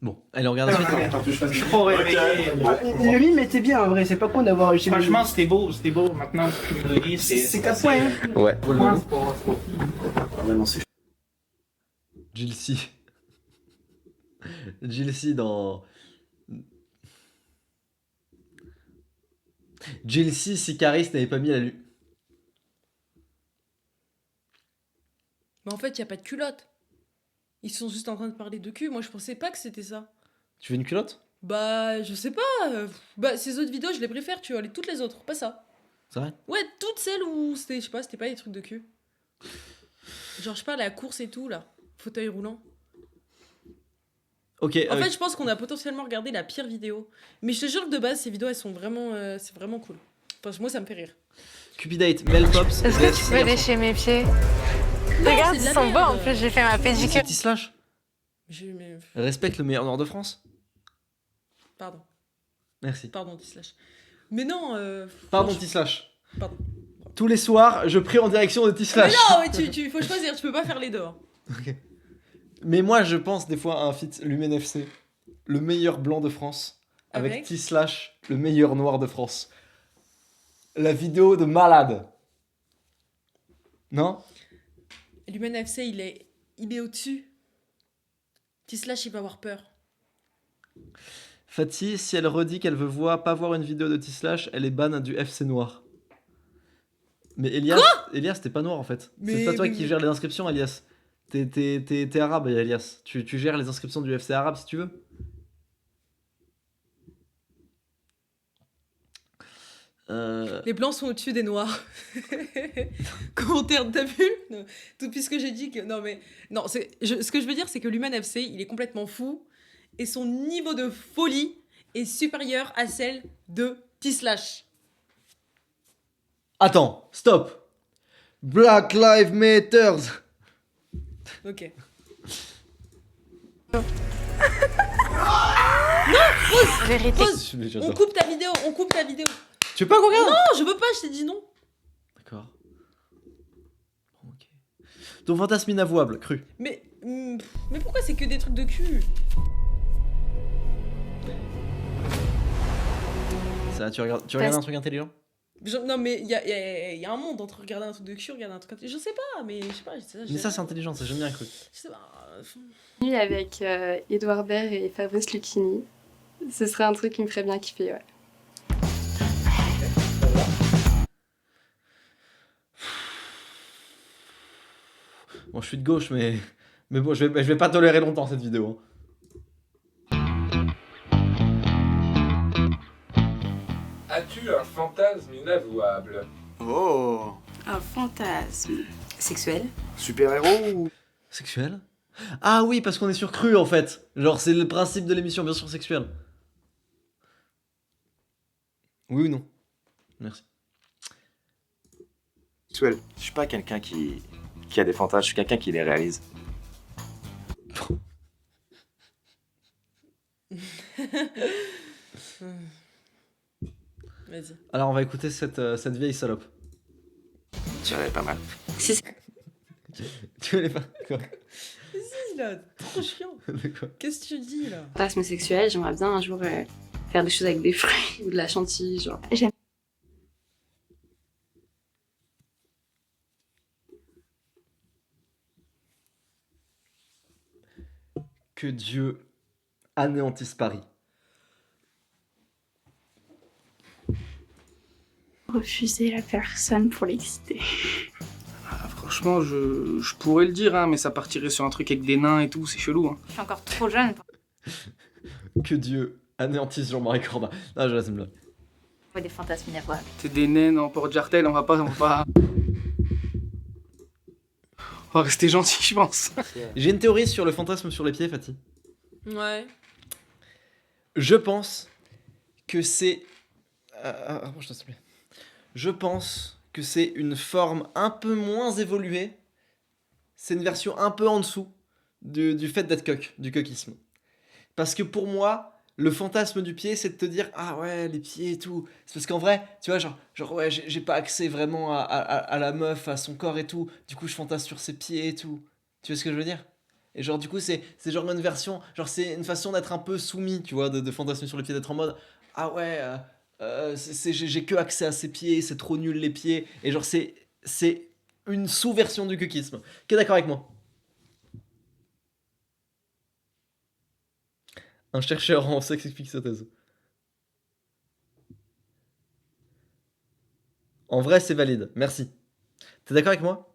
Bon, allez, on regarde la suite. Je suis pas réveillé. Le mime était bien en vrai, c'est pas con d'avoir réussi. le Franchement, mime. c'était beau. Maintenant, ce que je dis, C'est 4 points. Hein. Ouais. Jilcy dans... Jilcy si Caris n'avait pas mis la lu... Mais en fait, il n'y a pas de culotte. Ils sont juste en train de parler de cul. Moi, je pensais pas que c'était ça. Tu veux une culotte? Bah, je sais pas. Bah, ces autres vidéos, je les préfère, tu vois. Toutes les autres, pas ça. C'est vrai? Ouais, toutes celles où c'était, je sais pas, c'était pas des trucs de cul. Genre, je sais pas, la course et tout, là. Fauteuil roulant. Ok. En fait, je pense qu'on a potentiellement regardé la pire vidéo. Mais je te jure que de base, ces vidéos, elles sont vraiment... c'est vraiment cool. Enfin, moi, ça me fait rire. Cupidate, Mel Pops. Est-ce que tu peux lécher mes pieds? Regarde, c'est de ils la sont beaux merde. en plus, j'ai fait ma pédicure. C'est T-Slash. Mais... Respecte le meilleur nord de France. Pardon, Merci. T-Slash. Mais non... Pardon, franchement- T-Slash. Pardon. Tous les soirs, je prie en direction de Mais T-Slash. non, mais tu faut choisir, tu peux pas faire les deux. Hein. Mais moi, je pense des fois à un feat Lumen FC. Le meilleur blanc de France. Avec T-Slash, le meilleur noir de France. La vidéo de malade. Non? Lumen FC, il est au-dessus. T-Slash, il va avoir peur. Fatih, si elle redit qu'elle veut pas voir une vidéo de T-Slash, elle est ban du FC noir. Mais Elias, Elias, t'es pas noir en fait. C'est pas toi qui gère les inscriptions, Elias. T'es arabe, Elias. Tu gères les inscriptions du FC arabe si tu veux. Les blancs sont au-dessus des noirs. Commentaire, t'as vu? Tout puisque j'ai dit que... Non, mais... Non, ce que je veux dire, c'est que l'Human FC, il est complètement fou. Et son niveau de folie est supérieur à celle de T-Slash. Attends, stop. Black Lives Matter. Ok. Vérité. Pause. On coupe ta vidéo, Tu veux pas qu'on regarde? Non, je veux pas, je t'ai dit non. D'accord. Ok. Ton fantasme inavouable, cru. Mais pourquoi c'est que des trucs de cul? Ça, tu regardes un truc intelligent? Non, mais il y a un monde entre regarder un truc de cul, regarder un truc intelligent. Je sais pas, mais je sais pas. Mais ça, c'est intelligent, ça, j'aime bien cru. Je sais pas. Avec Edouard Baird et Fabrice Lucchini. Ce serait un truc qui me ferait bien kiffer, ouais. Bon, je suis de gauche, mais bon, je vais pas tolérer longtemps cette vidéo. As-tu un fantasme inavouable? Oh, Un fantasme sexuel. super-héros ou... Sexuel? Ah oui, parce qu'on est sur cru en fait. Genre, c'est le principe de l'émission, bien sûr, sexuel. Oui ou non? Merci. Sexuel. Je suis pas quelqu'un qui a des fantasmes, je suis quelqu'un qui les réalise. Vas-y. Alors, on va écouter cette vieille salope. Tu pas mal. Tu voulais pas quoi? Vas-y, là, trop chiant. Qu'est-ce que tu dis, là? Fantasme sexuel, j'aimerais bien un jour faire des choses avec des fruits ou de la chantilly, genre. J'aime. Que Dieu anéantisse Paris. Refuser la personne pour l'exciter. Franchement, je pourrais le dire, hein, mais ça partirait sur un truc avec des nains et tout, c'est chelou. Hein. Je suis encore trop jeune. Que Dieu anéantisse Jean-Marie Corbin. Non, je laisse me Pour des fantasmes inavouables. C'est des naines en porte-jartel, on va pas... On va rester gentil, je pense. J'ai une théorie sur le fantasme sur les pieds, Fatih. Ouais. Je pense que c'est... Rapproche-toi, s'il te plaît. Je pense que c'est une forme un peu moins évoluée. C'est une version un peu en dessous du fait d'être coq, du coquisme. Parce que pour moi, le fantasme du pied, c'est de te dire ah ouais, les pieds et tout. C'est parce qu'en vrai, tu vois, genre ouais, j'ai pas accès vraiment à la meuf, à son corps et tout. Du coup, je fantasme sur ses pieds et tout. Tu vois ce que je veux dire? Et genre, du coup, c'est genre une version, genre, c'est une façon d'être un peu soumis, tu vois, de fantasmer sur les pieds, d'être en mode ah ouais, j'ai que accès à ses pieds, c'est trop nul les pieds. Et genre, c'est une sous-version du cuquisme. Qui est d'accord avec moi? Un chercheur en sexe explique sa thèse. En vrai, c'est valide. Merci. T'es d'accord avec moi?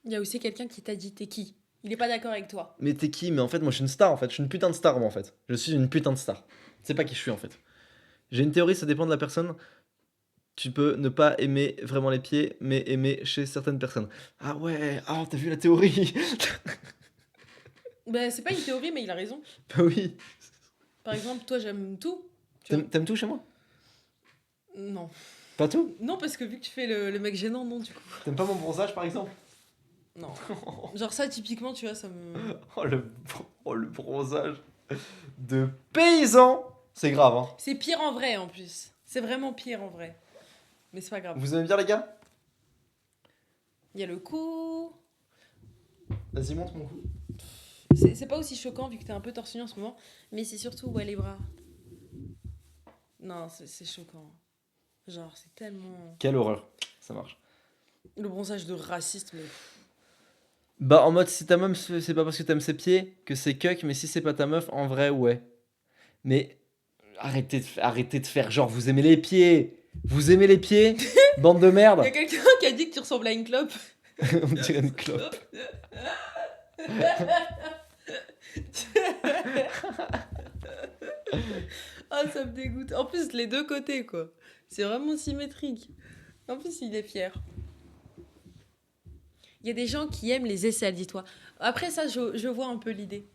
Il y a aussi quelqu'un qui t'a dit t'es qui? Il est pas d'accord avec toi. Mais t'es qui? Mais en fait, moi, je suis une star, en fait. Je suis une putain de star, moi, en fait. Je suis une putain de star. C'est pas qui je suis, en fait. J'ai une théorie, ça dépend de la personne. Tu peux ne pas aimer vraiment les pieds, mais aimer chez certaines personnes. Ah ouais, ah, t'as vu la théorie? Bah, c'est pas une théorie, mais il a raison. Bah oui. Par exemple, toi, j'aime tout. T'aimes tout chez moi? Non. Pas tout? Non, parce que vu que tu fais le mec gênant, non, du coup. T'aimes pas mon bronzage, par exemple? Non. Genre ça, typiquement, tu vois, ça me... Oh, le bronzage de paysan! C'est grave, hein. C'est pire en vrai, en plus. C'est vraiment pire en vrai. Mais c'est pas grave. Vous aimez bien, les gars? Il y a le cou... Vas-y, montre mon cou. C'est pas aussi choquant vu que t'es un peu torse nu en ce moment, mais c'est surtout ouais, les bras. Non, c'est choquant. Genre, c'est tellement... Quelle horreur. Ça marche. Le bronzage de raciste, mais... Bah, en mode, si ta meuf, c'est pas parce que t'aimes ses pieds que c'est cuck, mais si c'est pas ta meuf, en vrai, ouais. Mais arrêtez de faire genre, vous aimez les pieds. Vous aimez les pieds? Bande de merde. Il y a quelqu'un qui a dit que tu ressembles à une clope. On dirait une clope. Ah, ça me dégoûte. En plus, les deux côtés, quoi. C'est vraiment symétrique. En plus, il est fier. Il y a des gens qui aiment les aisselles, dis-toi. Après ça, je vois un peu l'idée.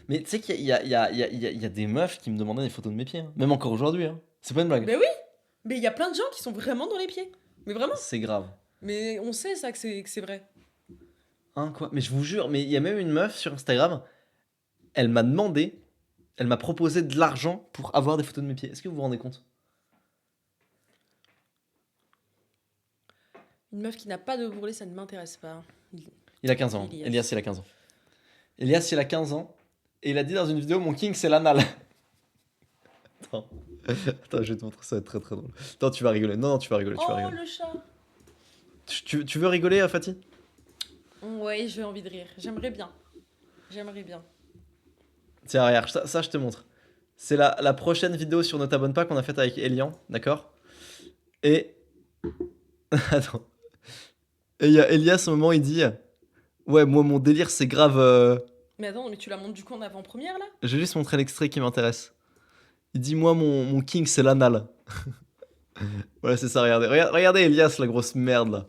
Mais tu sais qu'il y a des meufs qui me demandaient des photos de mes pieds. Hein. Même encore aujourd'hui. Hein. C'est pas une blague. Mais oui. Mais il y a plein de gens qui sont vraiment dans les pieds. Mais vraiment. C'est grave. Mais on sait ça que c'est vrai. Hein, quoi? Mais je vous jure, mais il y a même une meuf sur Instagram. Elle m'a proposé de l'argent pour avoir des photos de mes pieds. Est-ce que vous vous rendez compte? Une meuf qui n'a pas de bourrelet, ça ne m'intéresse pas. Il a 15 ans. Elias, il a 15 ans. Elias, il a 15 ans. Et il a dit dans une vidéo, mon king, c'est l'anal. Attends. Attends, je vais te montrer, ça va être très très drôle. Attends, tu vas rigoler. Non, tu vas rigoler, tu vas rigoler. Le chat. Tu veux rigoler, Fatih? Ouais, j'ai envie de rire. J'aimerais bien. Tiens, regarde, ça je te montre. C'est la prochaine vidéo sur Ne t'abonne pas qu'on a faite avec Elian, d'accord? Et... Attends. Et il y a Elias, au moment, il dit... Ouais, moi, mon délire, c'est grave... Mais attends, mais tu la montres du coup en avant-première, là? Je vais juste montrer l'extrait qui m'intéresse. Il dit, moi, mon king, c'est l'anal. Voilà, c'est ça, regardez. Regardez Elias, la grosse merde, là.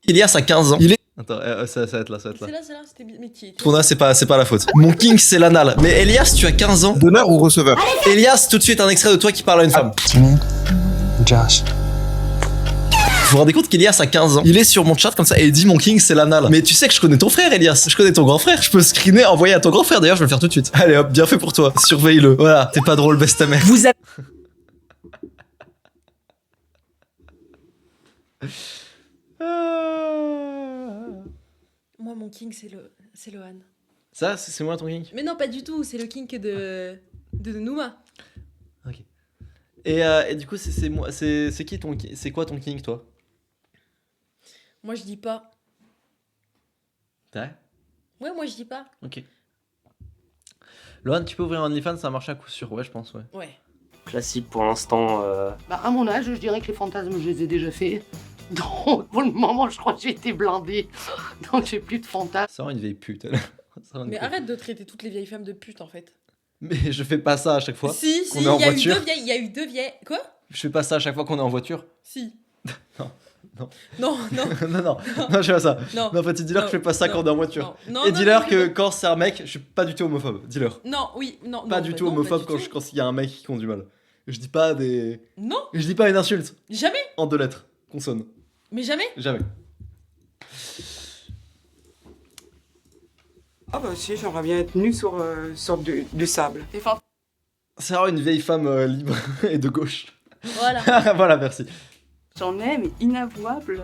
Elias a 15 ans. Il est... Attends, ça va être là, ça va être là. C'est là, c'était métier. Tourna, c'est pas la faute. Mon king, c'est l'anal. Mais Elias, tu as 15 ans. Donneur ou receveur? Elias, tout de suite, un extrait de toi qui parle à une femme. Josh. Vous vous rendez compte qu'Elias a 15 ans? Il est sur mon chat comme ça et il dit mon king c'est l'anal. Mais tu sais que je connais ton frère, Elias. Je connais ton grand frère. Je peux screener, envoyer à ton grand frère. D'ailleurs, je vais le faire tout de suite. Allez hop, bien fait pour toi. Surveille-le. Voilà, t'es pas drôle, baisse ta mère. Vous avez... Moi, mon king, c'est Lohan. Ça, c'est moi ton king? Mais non, pas du tout. C'est le king de Nouma. Ok. Et du coup, c'est moi. C'est qui ton king? C'est quoi ton king, toi? Moi, je dis pas. Ouais. Ouais, moi, je dis pas. Ok. Lohan, tu peux ouvrir un OnlyFans, ça marche à coup sûr. Ouais, je pense, ouais. Ouais. Classique pour l'instant. Bah, à mon âge, je dirais que les fantasmes, je les ai déjà faits. Donc, pour le moment, je crois que j'ai été blindée. Donc, j'ai plus de fantasmes. C'est vraiment une vieille pute. Mais arrête de traiter toutes les vieilles femmes de pute, en fait. Mais je fais pas ça à chaque fois. Si, qu'on est en voiture. Il y a eu deux vieilles. Quoi? Je fais pas ça à chaque fois qu'on est en voiture. Si. Non. Non. non, je fais pas ça. Non. Non, en fait, dis-leur que je fais pas ça quand on est en voiture. Non, et non, dis-leur non, que non. quand c'est un mec, je suis pas du tout homophobe. Dis-leur. Non. Pas du tout homophobe quand il y a un mec qui conduit mal. Je dis pas des. Non. Je dis pas une insulte. Jamais. En 2 lettres. Consonne. Mais jamais. Jamais. Ah bah si, j'aimerais bien être nue sur du sable. C'est vraiment une vieille femme libre et de gauche. Voilà. Voilà, merci. J'en ai, mais inavouable.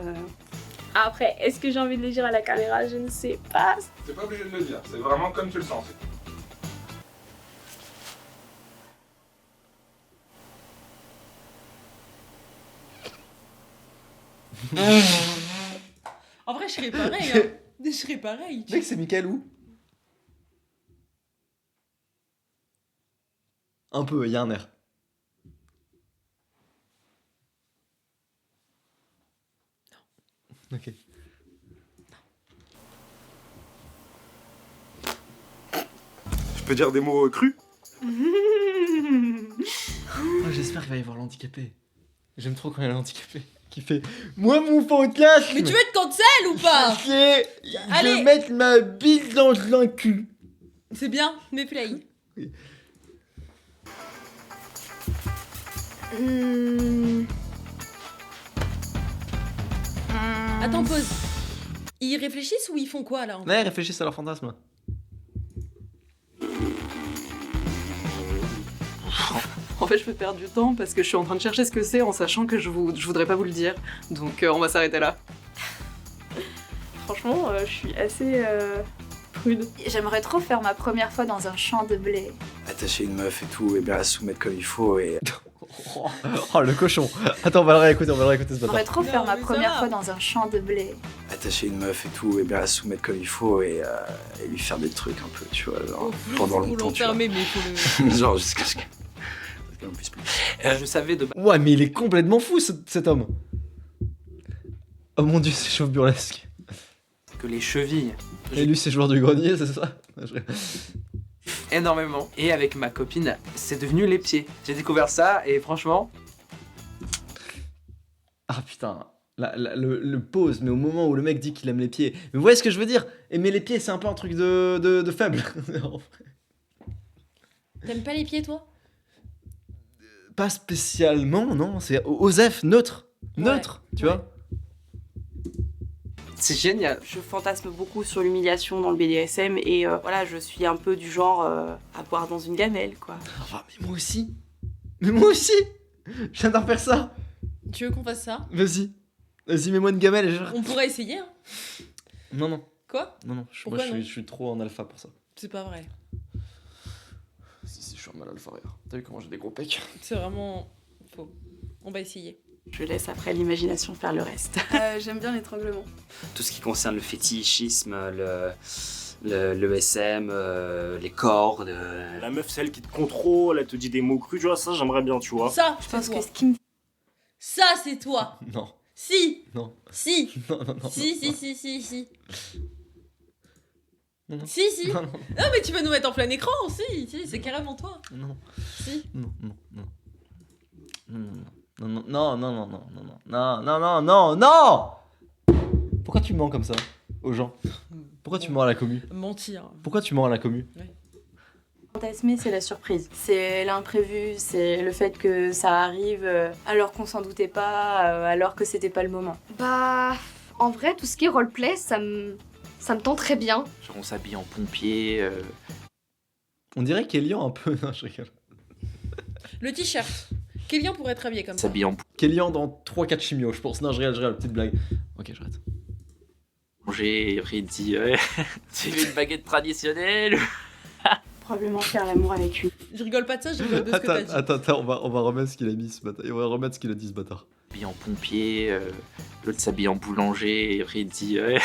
Après, est-ce que j'ai envie de les dire à la caméra? Je ne sais pas. T'es pas obligé de le dire, c'est vraiment comme tu le sens. En vrai, je serais pareil. Hein. Je serais pareil. Mec, c'est Mickaël où? Un peu, il y a un air. Non. Ok. Je peux dire des mots crus? Oh, j'espère qu'il va y avoir l'handicapé. J'aime trop quand il y a l'handicapé qui fait moi mon fantasme. Mais tu veux être cancel ou pas? C'est Allez. de mettre ma bite dans le cul. C'est bien, mais play. Oui. Attends, pause. Ils réfléchissent ou ils font quoi là? Ouais, réfléchissent à leur fantasme. En fait, je peux perdre du temps parce que je suis en train de chercher ce que c'est en sachant que je voudrais pas vous le dire. Donc, on va s'arrêter là. Franchement, je suis assez prude. J'aimerais trop faire ma première fois dans un champ de blé. Attacher une meuf et tout, et bien la soumettre comme il faut et... Oh le cochon. Attends, on va le réécouter ce bâtard. J'aimerais trop faire ma première fois dans un champ de blé. Attacher une meuf et tout, et bien la soumettre comme il faut et lui faire des trucs un peu, tu vois, genre, pendant longtemps, tu vois. Mais faut le... Genre jusqu'à ce qu'on puisse plus. Je savais de... Ouais, mais il est complètement fou cet homme. Oh mon dieu, c'est chauffe burlesque. Que les chevilles... Et lui, c'est joueur du grenier, c'est ça? Énormément. Et avec ma copine, c'est devenu les pieds. J'ai découvert ça et franchement... Ah putain, le pause, mais au moment où le mec dit qu'il aime les pieds. Mais vous voyez ce que je veux dire? Aimer les pieds, c'est un peu un truc de faible. T'aimes pas les pieds, toi? Pas spécialement, non. C'est Osef, neutre. Neutre, tu vois? C'est génial. Je fantasme beaucoup sur l'humiliation dans le BDSM et voilà, je suis un peu du genre à boire dans une gamelle, quoi. Ah, mais moi aussi. Mais moi aussi. J'adore faire ça. Tu veux qu'on fasse ça? Vas-y. Vas-y, mets-moi une gamelle. On pourrait essayer. Hein. Non. Quoi? Non. Pourquoi Moi, non je suis trop en alpha pour ça. C'est pas vrai. Si, je suis un mal alpha, regarde. T'as vu comment j'ai des gros pecs? C'est vraiment faux. On va essayer. Je laisse après l'imagination faire le reste. J'aime bien l'étranglement. Tout ce qui concerne le fétichisme, le SM, les cordes. La meuf, celle qui te contrôle, elle te dit des mots crus, tu vois, ça j'aimerais bien, tu vois. Ça, Je pense que ce qui me... Ça, c'est toi. Non. Si. Non. Si. Non. Si. Non. Si. Non, mais tu vas nous mettre en plein écran aussi. Si, c'est carrément toi. Non. Si. Non. Pourquoi tu mens comme ça aux gens? Pourquoi tu mens à la commu? Mentir. Pourquoi tu mens à la commu? Fantasmer, c'est la surprise. C'est l'imprévu, c'est le fait que ça arrive alors qu'on s'en doutait pas, alors que c'était pas le moment. Bah, en vrai, tout ce qui est roleplay, ça me tend très bien. Genre on s'habille en pompier. On dirait Kélian un peu. Non, je rigole. Le t-shirt. Kélian pourrait être habillé comme ça. S'habille en Kélian dans 3-4 chimios, je pense. Non, je rigole, petite blague. Ok, j'arrête. J'ai dit ouais. Tu veux une baguette traditionnelle? Probablement faire l'amour avec une. Je rigole pas de ça, je rigole de ce que t'as dit. Attends, on va remettre ce qu'il a mis ce bâtard. On va remettre ce qu'il a dit ce bâtard. S'habille en pompier, l'autre s'habille en boulanger, et après il dit ouais.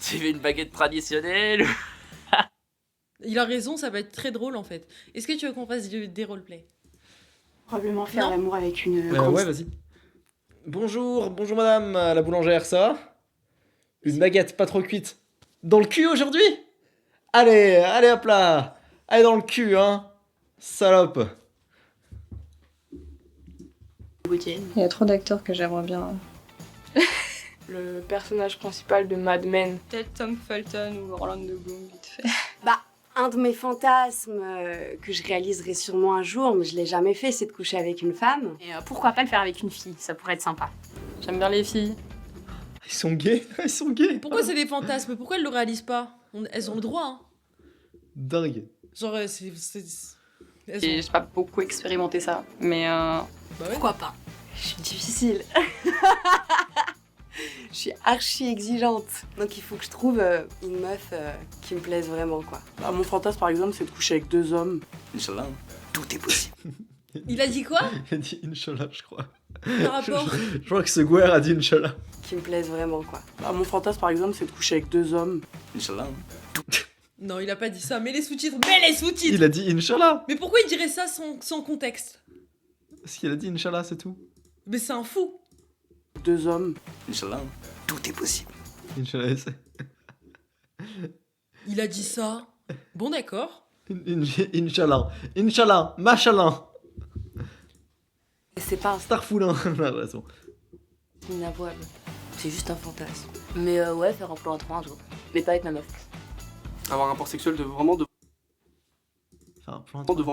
Tu veux une baguette traditionnelle? Il a raison, ça va être très drôle en fait. Est-ce que tu veux qu'on fasse des roleplay? Probablement faire Non. l'amour avec une. Ouais, vas-y. Bonjour madame, la boulangère, ça va? Une baguette pas trop cuite. Dans le cul aujourd'hui? Allez hop là. Allez dans le cul, hein. Salope. Il y a trop d'acteurs que j'aimerais bien. Le personnage principal de Mad Men. Peut-être Tom Felton ou Orlando Bloom, vite fait. Bah, un de mes fantasmes que je réaliserai sûrement un jour, mais je l'ai jamais fait, c'est de coucher avec une femme. Et pourquoi pas le faire avec une fille? Ça pourrait être sympa. J'aime bien les filles. Ils sont gays. Pourquoi c'est des fantasmes? Pourquoi elles le réalisent pas? Elles ont le droit, hein. Dingue. Genre, elles Et j'ai pas beaucoup expérimenté ça, mais Pourquoi pas? Je suis difficile. Je suis archi exigeante. Donc il faut que je trouve une meuf qui me plaise vraiment, quoi. Bah, mon fantasme, par exemple, c'est de coucher avec 2 hommes. Inch'Allah. Tout est possible. Il a dit quoi? Il a dit Inch'Allah, je crois. Par rapport Je crois que ce Gouer a dit Inch'Allah. Qui me plaise vraiment, quoi. Bah, mon fantasme, par exemple, c'est de coucher avec 2 hommes. Inch'Allah. Non, il a pas dit ça. Mets les sous-titres. Mets les sous-titres. Il a dit Inch'Allah. Mais pourquoi il dirait ça sans contexte? Parce qu'il a dit Inch'Allah, c'est tout. Mais c'est un fou. 2 hommes. Inch'Allah. Tout est possible. Inch'Allah, c'est... Il a dit ça. Bon, d'accord. Inch'Allah, machallah. C'est pas un Starfoulin. On a raison. inavouable. C'est juste un fantasme. Mais ouais, faire un plan à 3 un jour. Mais pas avec ma meuf. Avoir un rapport sexuel devant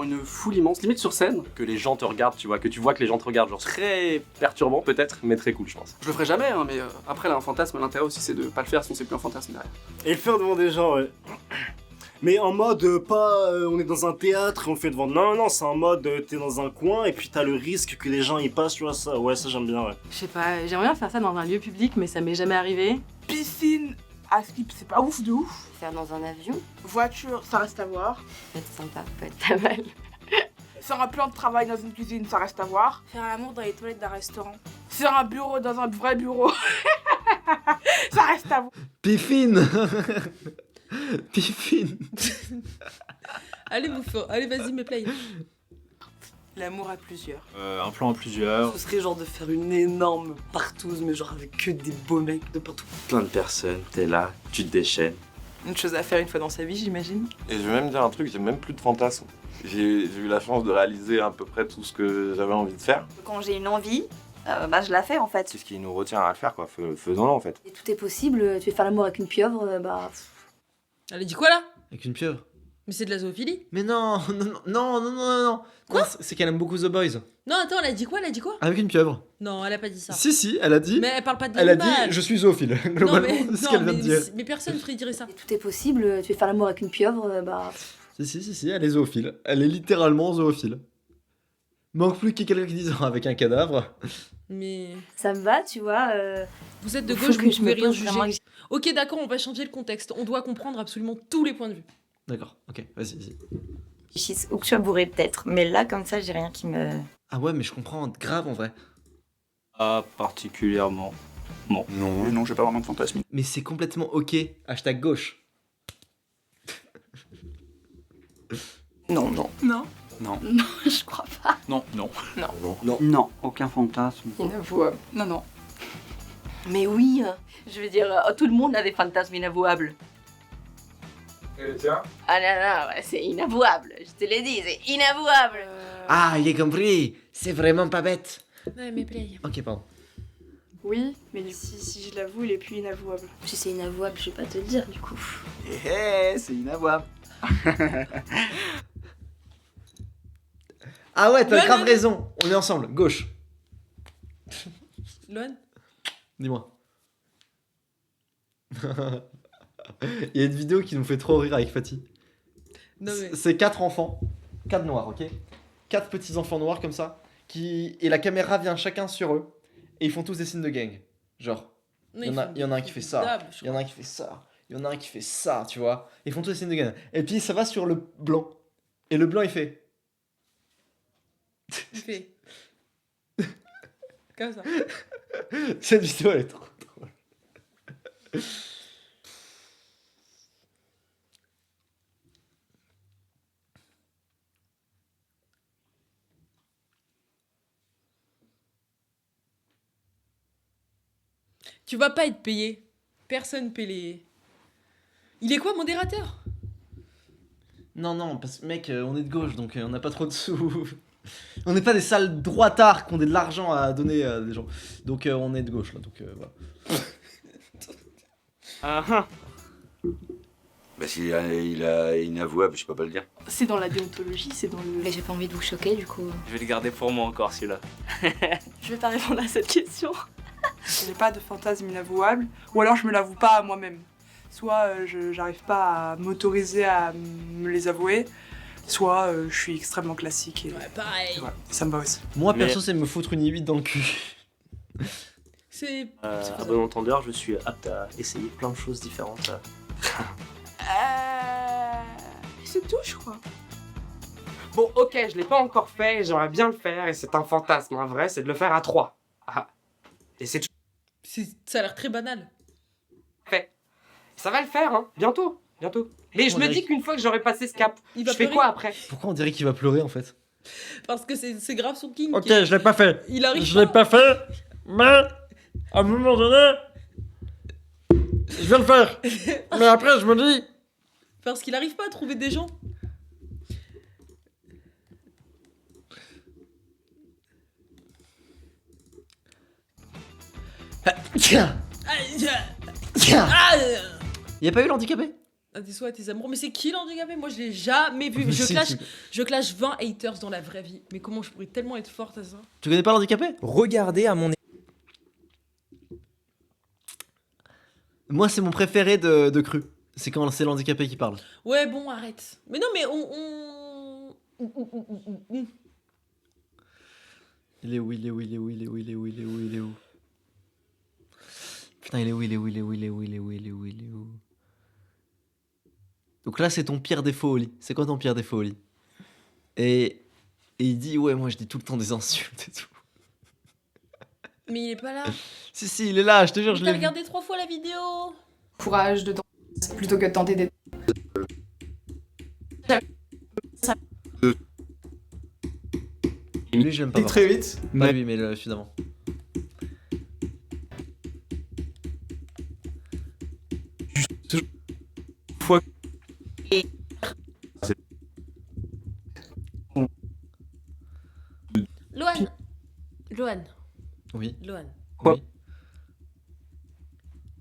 une foule immense, limite sur scène. Que les gens te regardent, tu vois, que tu vois que les gens te regardent, genre très perturbant peut-être, mais très cool, je pense. Je le ferai jamais, hein, mais après, là, un fantasme, l'intérêt aussi, c'est de pas le faire, sinon c'est plus un fantasme derrière. Et le faire devant des gens, ouais. Mais en mode, pas on est dans un théâtre et on le fait devant. Non, c'est en mode, t'es dans un coin et puis t'as le risque que les gens y passent, tu vois, ça. Ouais, ça j'aime bien, ouais. Je sais pas, j'aimerais bien faire ça dans un lieu public, mais ça m'est jamais arrivé. Piscine à slip, c'est pas ouf de ouf. Faire dans un avion. Voiture, ça reste à voir. Peut être sympa, peut être pas mal. Faire un plan de travail dans une cuisine, ça reste à voir. Faire l'amour dans les toilettes d'un restaurant. Faire un bureau dans un vrai bureau. Ça reste à voir. Pifine. Pifine. Allez, allez, vas-y, mets play. L'amour à plusieurs. Un plan à plusieurs. Ce serait genre de faire une énorme partouze, mais genre avec que des beaux mecs de partout. Plein de personnes, t'es là, tu te déchaînes. une chose à faire une fois dans sa vie, j'imagine. Et je vais même dire un truc, j'ai même plus de fantasmes. J'ai eu la chance de réaliser à peu près tout ce que j'avais envie de faire. Quand j'ai une envie, je la fais en fait. C'est ce qui nous retient à le faire, quoi. Faisons-le en fait. Et tout est possible, tu veux faire l'amour avec une pieuvre, Elle a dit quoi là? Avec une pieuvre. Mais c'est de la zoophilie. Mais non. Quoi? C'est qu'elle aime beaucoup The Boys. Non, attends, elle a dit quoi? Avec une pieuvre. Non, elle a pas dit ça. Si, elle a dit. Mais elle parle pas de Elle a l'animal. dit je suis zoophile. Globalement, c'est ce qu'elle vient de dire. Mais personne ne dirait ça. Et tout est possible, tu veux faire l'amour avec une pieuvre, Si, elle est zoophile. Elle est littéralement zoophile. Manque plus qu'il y ait quelqu'un qui dise avec un cadavre. Mais Ça me va, tu vois. vous êtes de faut gauche, que vous ne je pouvez me rien pose juger. vraiment- Ok, d'accord, on va changer le contexte. On doit comprendre absolument tous les points de vue. D'accord, ok, vas-y. Ou que tu sois bourré peut-être, mais là comme ça j'ai rien qui me. Ah ouais, mais je comprends grave en vrai. Pas particulièrement. Non. Non, j'ai pas vraiment de fantasme. Mais c'est complètement ok. Hashtag gauche. Non. Non. Non. Non, je crois pas. Non. Non, aucun fantasme. Inavouable. Non. Mais oui, je veux dire, tout le monde a des fantasmes inavouables. Tiens. Ah non, ouais, c'est inavouable. Je te l'ai dit, c'est inavouable. Ah, il est compris. C'est vraiment pas bête. Ouais, mais play. Ok, pardon. Oui, mais si je l'avoue, il est plus inavouable. Si c'est inavouable, je vais pas te le dire du coup. C'est inavouable. Ah ouais, t'as Non, grave non, raison. On est ensemble. Gauche. Loan. Dis-moi. Il y a une vidéo qui nous fait trop rire avec Fatih. Non mais. C'est 4 enfants. 4 noirs, ok 4 petits enfants noirs comme ça. Et la caméra vient chacun sur eux. Et ils font tous des signes de gang. Genre. Non, Il y en a un qui fait ça. dab, je Il y en a un qui fait ça. Il y en a un qui fait ça, tu vois. Ils font tous des signes de gang. Et puis ça va sur le blanc. Et le blanc il fait. Il fait. Comme ça. Cette vidéo elle est trop drôle. Tu vas pas être payé. Personne paie les. Il est quoi, modérateur? Non, parce que mec, on est de gauche donc on n'a pas trop de sous. On n'est pas des sales droitards qui ont de l'argent à donner à des gens. Donc on est de gauche là, donc voilà. Bah si il est inavouable, je peux pas le dire. C'est dans la déontologie, c'est dans le. Mais j'ai pas envie de vous choquer du coup. Je vais le garder pour moi encore celui-là. Je vais pas répondre à cette question. J'ai pas de fantasme inavouable, ou alors je me l'avoue pas à moi-même. Soit j'arrive pas à m'autoriser à me les avouer, soit je suis extrêmement classique et, pareil. et voilà, ça me va aussi. Moi Mais- perso c'est me foutre une 8 dans le cul. C'est. À bon entendeur, je suis apte à essayer plein de choses différentes. C'est tout, je crois. Bon, ok, je l'ai pas encore fait, j'aimerais bien le faire, et c'est un fantasme, un vrai, c'est de le faire à 3. Et c'est tout Ça a l'air très banal. fait. Ça va le faire, hein, bientôt. Mais je On me dirait dis qu'une fois que j'aurai passé ce cap, Il je va fais pleurer. quoi après? Pourquoi on dirait qu'il va pleurer en fait? Parce que c'est grave son king. Ok, je l'ai pas fait. Il arrive Je l'ai pas fait, mais à un moment donné, je vais le faire. Mais après je me dis. Parce qu'il arrive pas à trouver des gens. Tiens. Ah, Y a pas eu l'handicapé? Ah, tes souhaits, tes amours. Mais c'est qui l'handicapé? Moi, je l'ai jamais vu. Mais Je si, clash, tu- je clash 20 haters dans la vraie vie. Mais comment je pourrais tellement être forte à ça? Tu connais pas l'handicapé? Regardez à mon Moi c'est mon préféré de cru. C'est quand c'est l'handicapé qui parle. Ouais, bon, arrête. Mais non, mais Il est où? Putain, il est où? Donc là, c'est ton pire défaut au lit. C'est quoi ton pire défaut au lit? Et il dit, ouais, moi je dis tout le temps des insultes et tout. Mais il est pas là. Si, il est là, je te jure, je T'as l'ai vu. regardé 3 fois la vidéo. Courage de plutôt que de tenter d'être. Lui, je l'aime pas. Très vraiment. vite. Pas lui, mais celui d'avant. Fois. Loan. Oui. Loan. Quoi?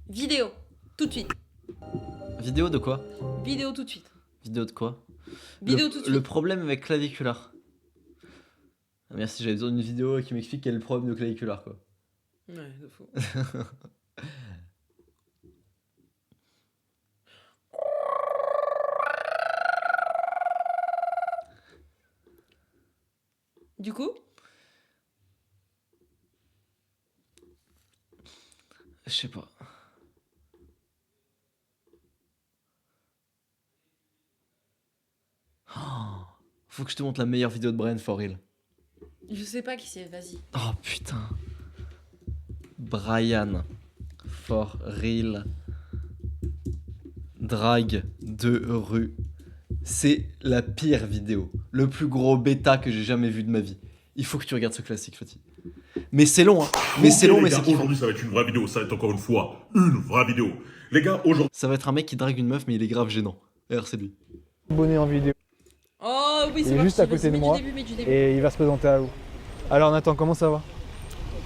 Vidéo. Tout de suite. Vidéo de quoi? Vidéo tout de suite. Vidéo de quoi? Vidéo tout de suite. Le problème avec clavicular. Ah, merci, j'avais besoin d'une vidéo qui m'explique quel est le problème de clavicular, quoi. Ouais, de fou. Du coup, sais pas. Oh, faut que je te montre la meilleure vidéo de Brian for real. Je sais pas qui c'est, vas-y. Oh putain. Brian for real. Drague de rue. C'est la pire vidéo. Le plus gros bêta que j'ai jamais vu de ma vie. Il faut que tu regardes ce classique, Fatih. Mais c'est long, hein. Mais c'est long, mais c'est kiffant. Aujourd'hui, ça va être une vraie vidéo. Ça va être encore une fois une vraie vidéo. Les gars, aujourd'hui. Ça va être un mec qui drague une meuf, mais il est grave gênant. D'ailleurs, c'est lui. Abonné en vidéo. Oh oui, Il c'est est juste à parti, côté de vas-y, moi mets du début. et il va se présenter à vous. Alors Nathan, comment ça va?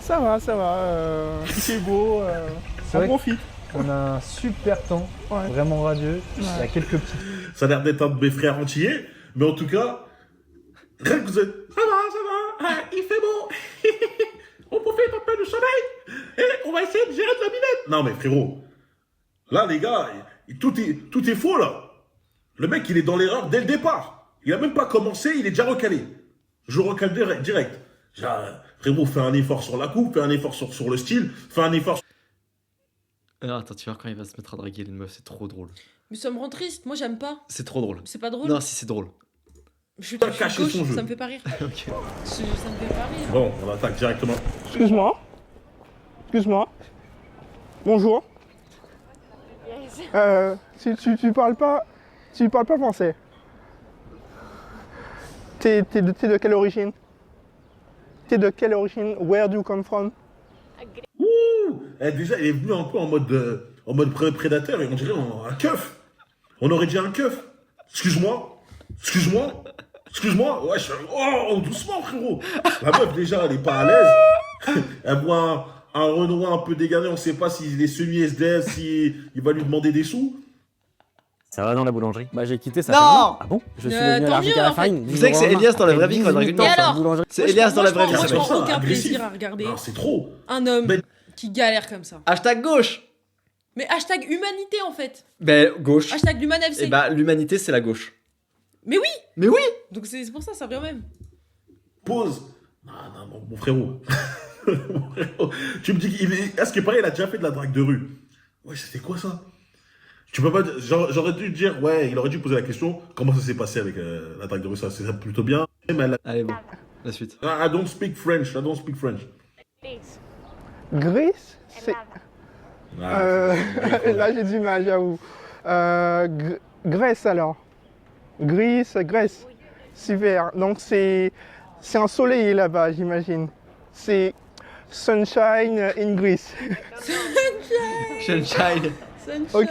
Ça va, ça va. Il fait beau, on profite. On a un super temps, vraiment radieux. Il y a quelques petits. Ça a l'air d'être un de mes frères antillais, mais en tout cas, rien que vous êtes. Ça va, il fait beau. On profite un peu du soleil et on va essayer de gérer de la minette. Non mais frérot, là les gars, tout est faux là. Le mec il est dans l'erreur dès le départ. Il a même pas commencé, il est déjà recalé. Je recale direct. Frérot, fais un effort sur la coupe, fais un effort sur le style, fais un effort. Alors attends, tu vois quand il va se mettre à draguer une meuf, c'est trop drôle. Mais ça me rend triste, moi j'aime pas. C'est trop drôle. C'est pas drôle. Non, si c'est drôle. Je suis caché gauche, son jeu. ça me fait pas rire. Ok. Ça me fait pas rire. Bon, on attaque directement. Excuse-moi. Excuse-moi. Bonjour. Tu parles pas français. T'es de quelle origine? T'es de quelle origine? Where do you come from? Ouh, déjà, il est venu un peu en mode prédateur et on dirait un keuf. On aurait dit un keuf. Excuse-moi. Ouais, doucement, frérot. La meuf, déjà, elle est pas à l'aise. Elle voit un Renoir un peu dégaré, on sait pas s'il est semi-SDF, s'il va lui demander des sous. Ça va dans la boulangerie? Bah j'ai quitté ça. Non. fait un an. Ah bon? Je suis Tant devenu allergique mieux, à la en fait. farine. Vous savez que c'est Elias dans la vraie vie quand il drague une meuf. Et alors C'est Elias dans la vraie vie. Moi, je ça prends s'appelle. aucun agressif. plaisir à regarder Non, c'est trop. un homme qui galère comme ça. Hashtag gauche. Mais hashtag humanité en fait. Ben, gauche. Hashtag l'humanFC. Et bah, l'humanité, c'est la gauche. Mais oui. Mais oui. Donc c'est pour ça revient au même. Pause. Non, mon frérot. Mon frérot. Tu me dis est-ce que pareil, il a déjà fait de la drague de rue? Ouais, c'était quoi ça? Tu peux pas. J'aurais dû dire, ouais, il aurait dû poser la question, comment ça s'est passé avec la drague de rue? Ça, c'est plutôt bien. Allez, bon, la suite. I don't speak French. Greece? C'est... Ah, Là j'ai du mal, j'avoue. Grèce alors. Grèce. Super. Donc c'est ensoleillé là-bas, j'imagine. C'est sunshine in Greece. Sunshine. Ok.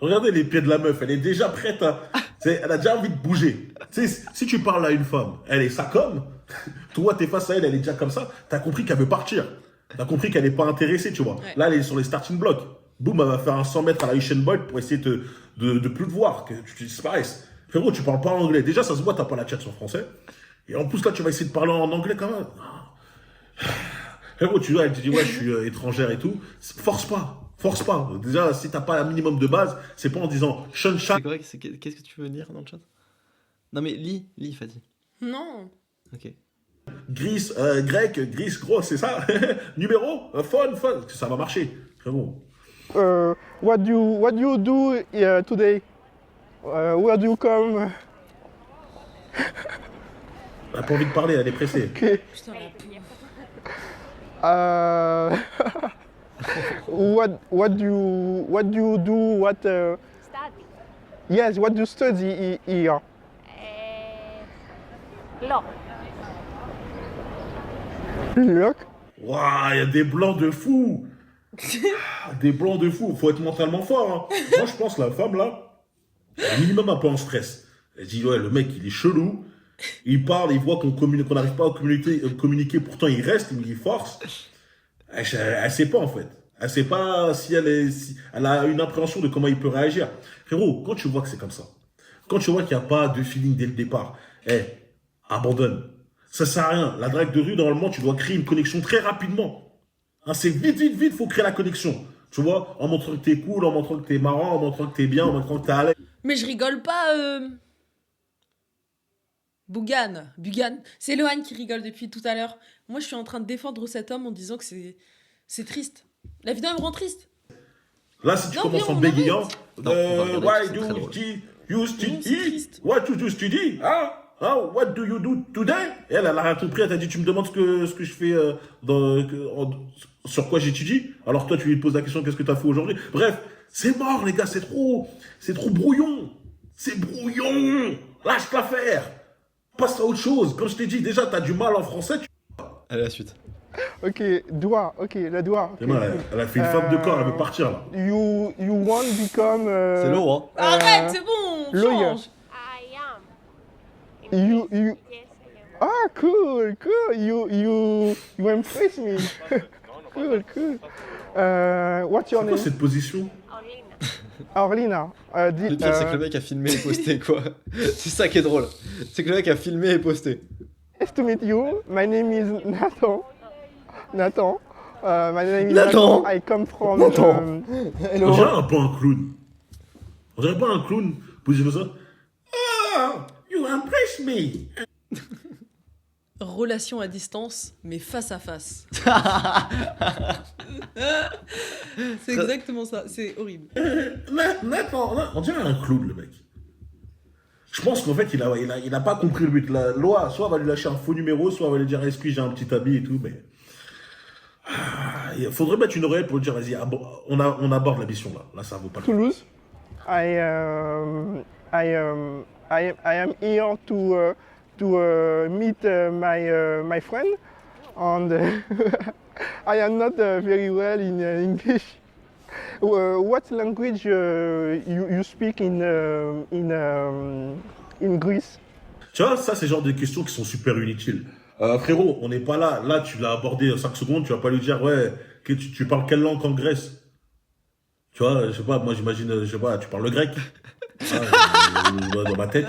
Regardez les pieds de la meuf, elle est déjà prête à. Elle a déjà envie de bouger. Si tu parles à une femme, elle est ça comme. Toi, t'es face à elle, elle est déjà comme ça. T'as compris qu'elle veut partir. T'as compris qu'elle n'est pas intéressée, tu vois. Ouais. Là, elle est sur les starting blocks. Boum, elle va faire un 100 mètres à la Usain Bolt pour essayer de plus te voir, que tu disparaisses. Frérot, tu parles pas anglais. Déjà, ça se voit, t'as pas la chat sur français. Et en plus, là, tu vas essayer de parler en anglais quand même. Frérot, tu vois, elle te dit, ouais, je suis étrangère et tout. Force pas. Déjà, si t'as pas un minimum de base, c'est pas en disant sunshine. C'est correct, qu'est-ce que tu veux lire dans le chat? Non mais lis, Fatih. Non. Ok. Gris, grec, gris, gros, c'est ça. Numéro, fun. Ça va marcher. Frérot. What do you do today? Where do you come? Elle a pas envie de parler, elle est pressée. Okay. Putain, la pauvre. What do you do? Study. Yes, what do you study here? Law. Look. Waouh, il y a des blancs de fou. Des blancs de fou. Faut être mentalement fort. Hein. Moi, je pense la femme là, un minimum un peu en stress. Elle dit ouais, le mec il est chelou. Il parle, il voit qu'on n'arrive pas à communiquer. Pourtant il reste, il force. Elle sait pas en fait. Elle sait pas si elle a une appréhension de comment il peut réagir. Frérot, quand tu vois que c'est comme ça, quand tu vois qu'il n'y a pas de feeling dès le départ, abandonne. Ça sert à rien. La drague de rue, normalement, tu dois créer une connexion très rapidement. Hein, c'est vite, faut créer la connexion. Tu vois, en montrant que t'es cool, en montrant que t'es marrant, en montrant que t'es bien, en montrant que t'es à l'aise. Mais je rigole pas. Bugan. C'est Lohan qui rigole depuis tout à l'heure. Moi, je suis en train de défendre cet homme en disant que C'est triste. La vidéo elle me rend triste. Là, si tu Non, commences viens, en on bégayant, arrête. Non, on va regarder, why c'est do très drôle. you study? What do you study? What do you do today? Elle a rien compris, elle t'a dit, tu me demandes ce que je fais sur quoi j'étudie? Alors toi, tu lui poses la question, qu'est-ce que tu as fait aujourd'hui? Bref, c'est mort, les gars, c'est trop brouillon. C'est brouillon. Lâche l'affaire. Passe à autre chose. Comme je t'ai dit, déjà, t'as du mal en français. Allez, la suite. Ok, doigt, ok, la doigt. Et moi, elle a fait une femme de corps, elle veut partir là. You want become. C'est lourd, hein. Arrête, c'est bon, lawyer. change. You. Ah, cool. You impress me. Cool. What's your C'est name? quoi cette position? Orlina. Le pire, c'est que le mec a filmé et posté, quoi. C'est ça qui est drôle. C'est que le mec a filmé et posté. Nice to meet you. My name is Nathan. My name is Nathan. I come from. Nathan. On dirait un peu un clown. On dirait pas un clown. Position ça. Ah, you impress me. Relation à distance, mais face à face. C'est exactement ça, c'est horrible. Nathan, on dirait un clown, le mec. Je pense qu'en fait, il a pas compris le but. La loi, soit va lui lâcher un faux numéro, soit va lui dire, excuse, j'ai un petit habit et tout, mais... Il faudrait mettre une oreille pour lui dire, vas-y, on aborde la mission, là. Là, ça vaut pas le coup. Toulouse. I am here to meet my friend, and I am not very well in English. What language you speak in Greece? Tu vois, ça, c'est le genre de questions qui sont super inutiles. Frérot, on n'est pas là. Là, tu l'as abordé en 5 secondes, tu vas pas lui dire, ouais, que tu parles quelle langue en Grèce? Tu vois, je sais pas, moi j'imagine, je sais pas, tu parles le grec. Dans ma tête.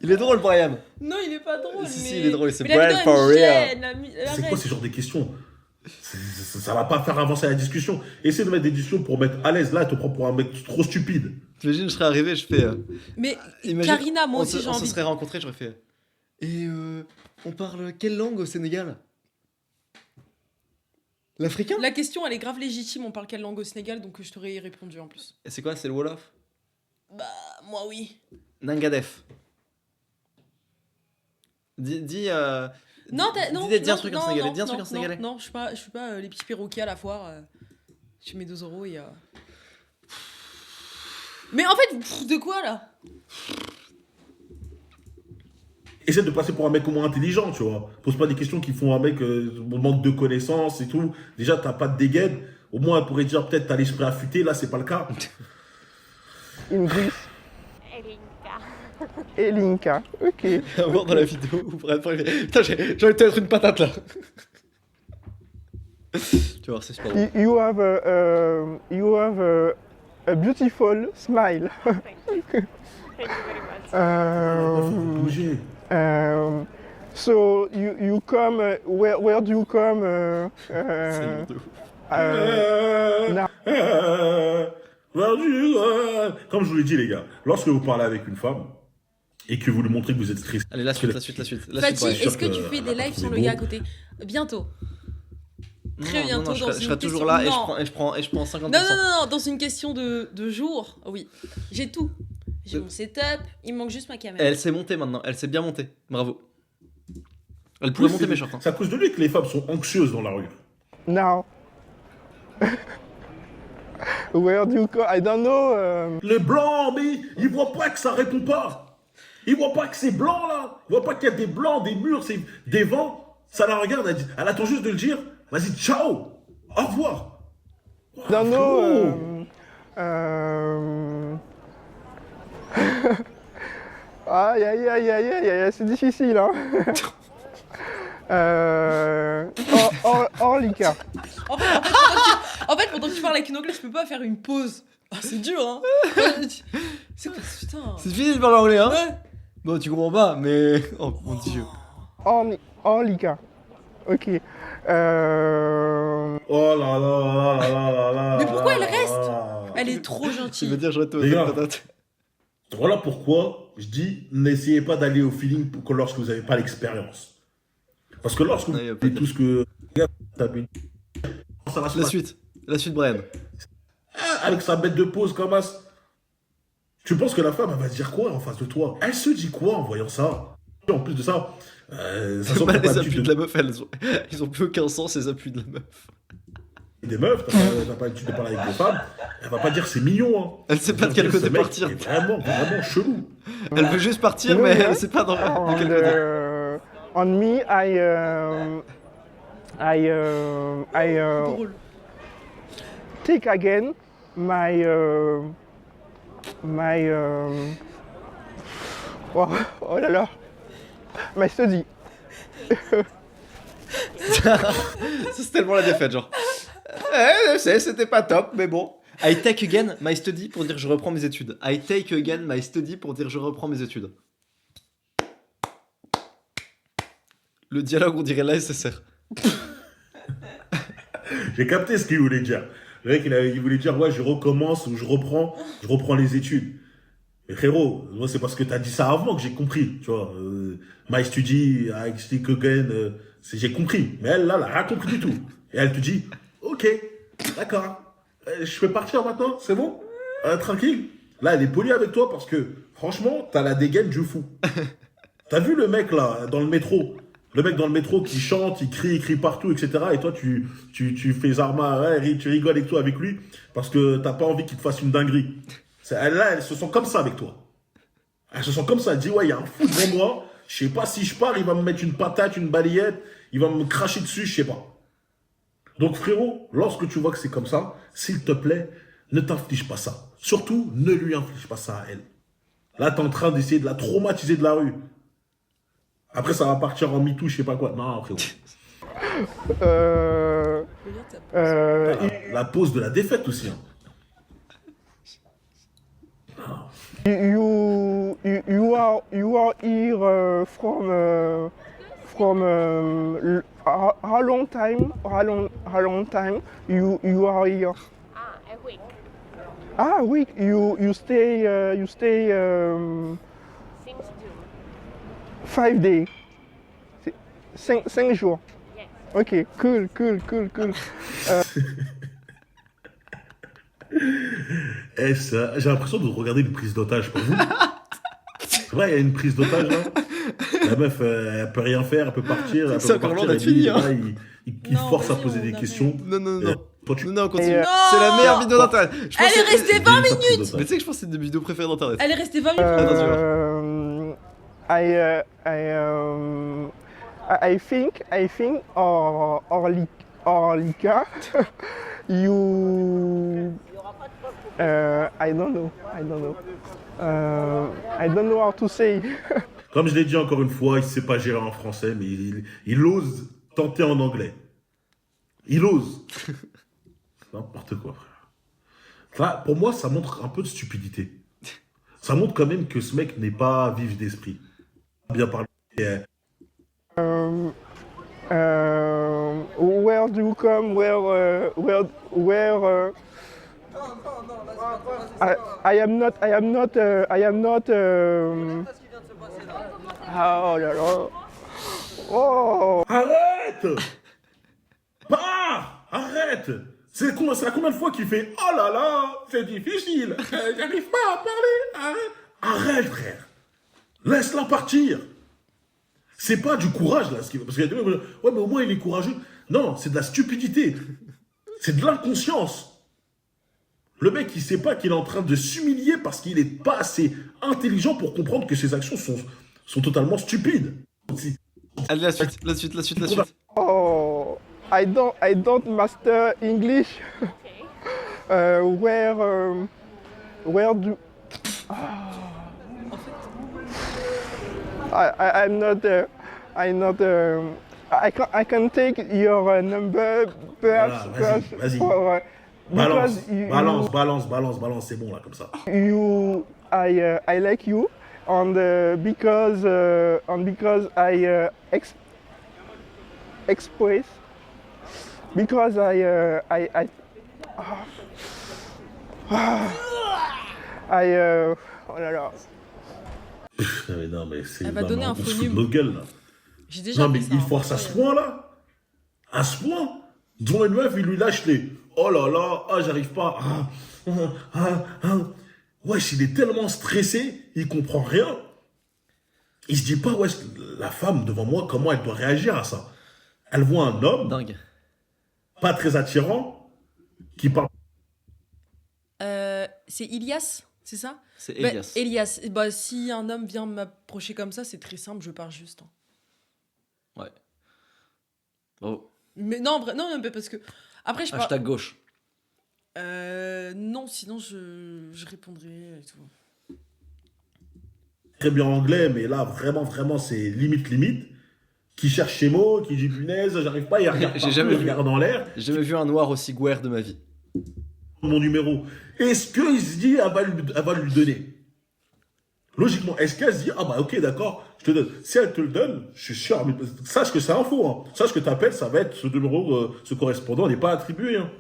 Il est drôle, Brian. Non, il est pas drôle. Si, mais... il est drôle, c'est mais la Brian vidéo, for elle me real. gêne, C'est quoi ces genres de questions? Ça va pas faire avancer la discussion. Essaye de mettre des discussions pour mettre à l'aise. Là, elle te prend pour un mec trop stupide. T'imagines, je serais arrivé, je fais. Mais imagine, Karina, moi aussi j'ai on envie. se serait rencontrés, j'aurais fait. Et on parle quelle langue au Sénégal? L'africain? La question, elle est grave légitime. On parle quelle langue au Sénégal, donc je t'aurais répondu en plus. Et c'est quoi? C'est le Wolof? Bah, moi oui. Nangadef. Dis. Non, dis un truc en sénégalais. Dis un truc en sénégalais. Non, je suis pas les petits perroquets à la foire. Je mets 2 € et. Mais en fait, de quoi là? Essaie de passer pour un mec au moins intelligent, tu vois. Pose pas des questions qui font un mec manque de connaissances et tout. Déjà, t'as pas de dégaine. Au moins, elle pourrait dire peut-être t'as l'esprit affûté. Là, c'est pas le cas. In Greece. Elinka, ok. À voir dans la vidéo. Putain, j'ai envie de te mettre une patate là. Tu vas voir, c'est super drôle. You have a beautiful smile. So you come. Where do you come? Comme je vous l'ai dit, les gars, lorsque vous parlez avec une femme et que vous lui montrez que vous êtes stressé. Allez, la suite. Fatih, est-ce que tu fais des lives sur le gars à côté? Bientôt. Très bientôt. Je serai toujours là et je prends 50%. Non, dans une question de jours, oui. J'ai tout. J'ai mon setup, il me manque juste ma caméra. Elle s'est montée maintenant, elle s'est bien montée. Bravo. Elle pourrait monter mes shorts. C'est à cause de lui que les femmes sont anxieuses dans la rue. Now. Where do you go? I don't know. Les blancs, mais ils voient pas que ça répond pas. Ils voient pas que c'est blanc là. Ils voient pas qu'il y a des blancs, des murs, c'est des vents. Ça la regarde, elle attend juste de le dire. Vas-y, ciao. Au revoir. I don't know. Aïe, c'est difficile, hein. Orlika. En fait, pendant que tu parles avec une anglaise, je peux pas faire une pause. Ah, c'est dur, hein. C'est quoi, putain. C'est fini de parler anglais, hein. Ouais. Bon, tu comprends pas, mais. Oh mon dieu. Orlika. Ok. Oh là là. Mais pourquoi elle reste? Elle est trop gentille. Tu veux dire, je vais te Les gars, mettre une patate. voilà pourquoi je dis n'essayez pas d'aller au feeling lorsque vous n'avez pas l'expérience. Parce que lorsque vous faites tout ce que Ça va se La passer. suite, Brian. Avec sa bête de pose comme as. Tu penses que la femme, elle va se dire quoi en face de toi? Elle se dit quoi en voyant ça? En plus de ça, ça sent Bah, que t'as les pas appuis l'habitude de la meuf, ils ont plus aucun sens, ces appuis de la meuf. des meufs, t'as pas l'habitude de parler avec des femmes, elle va pas dire c'est mignon. Hein. Elle sait pas de quel Ce côté mec partir. est vraiment chelou. Elle veut juste partir, mais elle sait pas de quel côté. On me, take again my oh là là, my study. Ça, c'est tellement la défaite, genre. Je sais, c'était pas top, mais bon. I take again my study pour dire je reprends mes études. I take again my study pour dire je reprends mes études. Le dialogue, on dirait la SSR. J'ai capté ce qu'il voulait dire. Le mec, il voulait dire, ouais, je recommence ou je reprends les études. Mais frérot, moi, c'est parce que t'as dit ça avant que j'ai compris, tu vois. My study, I speak again, j'ai compris. Mais elle, là, elle a rien compris du tout. Et elle te dit, ok, d'accord, je peux partir maintenant, c'est bon? Tranquille. Là, elle est polie avec toi parce que, franchement, t'as la dégaine du fou. T'as vu le mec, là, dans le métro? Le mec dans le métro qui chante, il crie partout, etc. Et toi, tu fais Zarma, ouais, tu rigoles avec toi avec lui parce que t'as pas envie qu'il te fasse une dinguerie. Là, elles se sent comme ça avec toi. Elles se sent comme ça. Elle dit, ouais, il y a un fou devant moi. Je sais pas si je pars, il va me mettre une patate, une balayette, il va me cracher dessus, je sais pas. Donc, frérot, lorsque tu vois que c'est comme ça, s'il te plaît, ne t'inflige pas ça. Surtout, ne lui inflige pas ça à elle. Là, t'es en train d'essayer de la traumatiser de la rue. Après, ça va partir en MeToo, je sais pas quoi. Non, frérot. La pause de la défaite aussi. Hein. You are here from how long time? How long time you are here? A week. Ah, a week. You stay 5 days. 5 jours. Yes. Ok, cool. Ça, j'ai l'impression de regarder une prise d'otage pour vous. C'est vrai, il y a une prise d'otage là. La meuf, elle peut rien faire, elle peut partir. C'est encore loin d'être fini. Hein. Il force à poser des questions. Non. Toi, Non, continue. Non. C'est la meilleure vidéo d'internet. Elle est restée 20 minutes. Mais tu sais que je pense que c'est une des vidéos préférées d'internet. Elle est restée 20 minutes. I think Orlika, you I don't know. I don't know how to say. Comme je l'ai dit encore une fois, il ne sait pas gérer en français, mais il ose tenter en anglais. Il ose. N'importe quoi, frère. Là, pour moi, ça montre un peu de stupidité. Ça montre quand même que ce mec n'est pas vif d'esprit. Bien parlé. Where do you come? Where I am not. Oh là là. Oh. Arrête! Arrête! C'est la combien de fois qu'il fait oh là là, c'est difficile, j'arrive pas à parler. Arrête, frère. Laisse-la partir. C'est pas du courage là, parce qu'il y a des gens qui disent, ouais, mais au moins il est courageux. Non, c'est de la stupidité. C'est de l'inconscience. Le mec, il sait pas qu'il est en train de s'humilier parce qu'il est pas assez intelligent pour comprendre que ses actions sont totalement stupides. Allez, la suite. Oh, I don't master English. Where do I'm not. I can take your number, perhaps. Voilà, vas-y. Balance, c'est bon là comme ça. I like you, and because I express, because oh là là. Non mais c'est. Elle va donner un phonium. Notre gueule là. J'ai déjà Non mais fait ça, il force à ce point là. À ce point. Devant une meuf, il lui lâche les oh là là, ah, j'arrive pas. Wesh, il est tellement stressé, il comprend rien. Il se dit pas, wesh, la femme devant moi, comment elle doit réagir à ça? Elle voit un homme. Dingue. Pas très attirant, qui parle. C'est Ilias, c'est ça? C'est Elias. Elias. Bah, si un homme vient m'approcher comme ça, c'est très simple, je pars juste. Ouais. Oh. Mais non, non, mais parce que. Après, je Hashtag gauche. Non, sinon je répondrai et tout. Très bien anglais, mais là, vraiment, c'est limite. Qui cherche ses mots, qui dit punaise, j'arrive pas, il regarde partout, il regarde dans l'air. J'ai jamais vu un noir aussi guerre de ma vie. Mon numéro. Est-ce qu'il se dit, elle va lui donner? Logiquement, est-ce qu'elle se dit, ah bah ok, d'accord, je te donne. Si elle te le donne, je suis sûr, mais sache que c'est un faux. Hein. Sache que t'appelles, ça va être ce numéro, ce correspondant n'est pas attribué. Hein.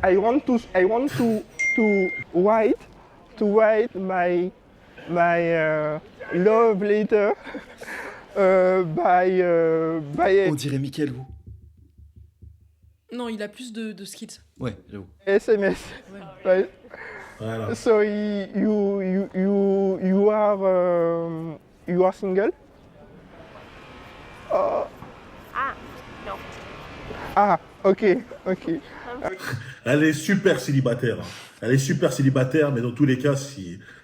I want to write my love letter by On dirait Mickaël, vous. Non, il a plus de skills. Ouais, j'avoue. SMS. Ouais. Right? Voilà. So you are single? Non. Ah, ok. Elle est super célibataire. Hein. Elle est super célibataire, mais dans tous les cas,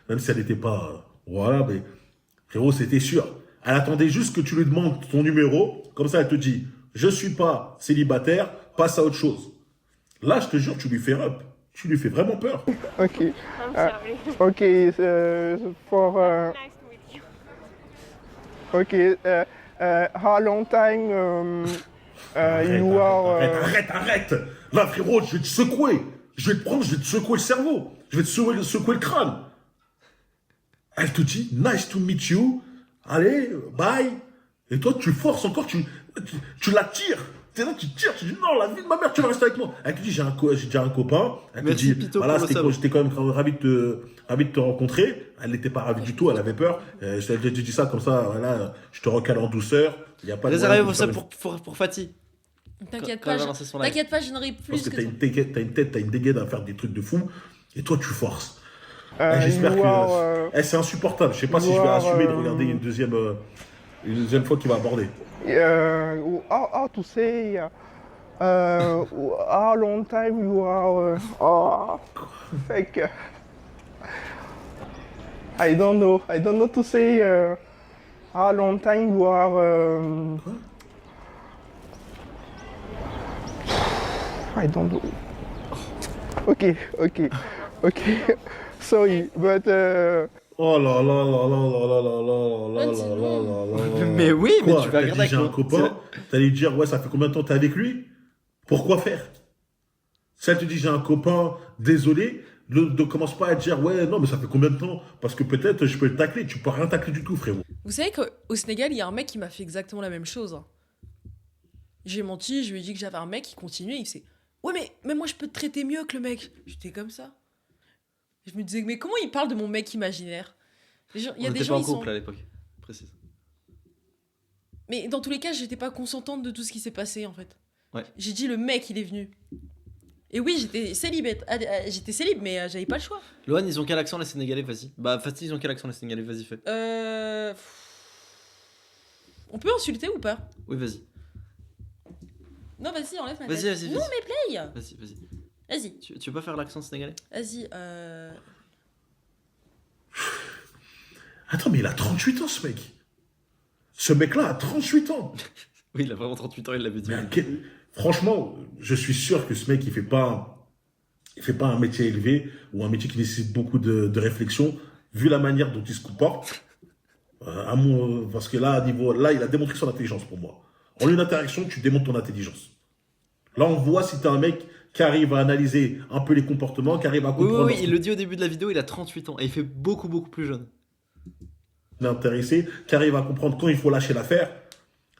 même si elle n'était pas... voilà, mais frérot, c'était sûr. Elle attendait juste que tu lui demandes ton numéro. Comme ça, elle te dit, je suis pas célibataire, passe à autre chose. Là, je te jure, tu lui fais up. Tu lui fais vraiment peur. Ok. I'm sorry. Ok, for... Nice to meet you. Ok, how long time you are... Arrête. Là, frérot, je vais te secouer. Je vais te secouer le cerveau. Je vais te secouer le crâne. Elle te dit, nice to meet you. Allez, bye. Et toi, tu forces encore, tu la tires. T'es là, tu tires, tu dis, non, la vie de ma mère, tu vas rester avec moi. Elle te dit, j'ai déjà un copain. Elle te dit, voilà, j'étais quand même ravi de te rencontrer. Elle n'était pas ravie du tout, elle avait peur. Je t'ai dit ça comme ça, voilà, je te recale en douceur. Il y a pas de réservez ça pour Fatih. T'inquiète pas, je n'aurai plus parce que que t'as une tête, t'as une dégaine à faire des trucs de fou. Et toi, tu forces. J'espère que... c'est insupportable. Je sais pas si je vais assumer de regarder une deuxième fois qu'il va aborder. How to say how long time you are fake. I don't know to say how long time you are I don't know. Okay. Sorry, but Oh là là là là là là là là là là là là. Mais oui, mais tu vas regarder avec j'ai un copain, t'allais dire ouais, ça fait combien de temps t'es avec lui? Pourquoi faire? Si elle te dit j'ai un copain, désolé, ne commence pas à dire ouais, non mais ça fait combien de temps? Parce que peut-être je peux le tacler, tu peux rien tacler du tout, frérot. Vous savez qu'au Sénégal, il y a un mec qui m'a fait exactement la même chose. J'ai menti, je lui ai dit que j'avais un mec, il continuait, il faisait ouais, mais moi je peux te traiter mieux que le mec. J'étais comme ça. Je me disais, mais comment il parle de mon mec imaginaire? Il y a des gens pas en couple à l'époque, précise. Mais dans tous les cas, j'étais pas consentante de tout ce qui s'est passé en fait. Ouais. J'ai dit le mec, il est venu. Et oui, j'étais célibataire. J'étais célib, mais j'avais pas le choix. Lohan, ils ont quel accent les Sénégalais? Vas-y. Bah, Fatih, ils ont quel accent les Sénégalais? Vas-y, fais. On peut insulter ou pas? Oui, vas-y. Non, vas-y, enlève ma tête. Vas-y. Non, mais play. Vas-y. Tu veux pas faire l'accent sénégalais? Vas-y, Attends, mais il a 38 ans, ce mec. Ce mec-là a 38 ans. Oui, il a vraiment 38 ans, il l'avait dit. Franchement, je suis sûr que ce mec, il fait pas un métier élevé ou un métier qui nécessite beaucoup de réflexion, vu la manière dont il se comporte. Parce que là, il a démontré son intelligence pour moi. En une interaction, tu démontres ton intelligence. Là, on voit si t'es un mec qui arrive à analyser un peu les comportements, qui arrive à comprendre... Oui, il le dit au début de la vidéo, il a 38 ans et il fait beaucoup plus jeune. Intéressé, qui arrive à comprendre quand il faut lâcher l'affaire.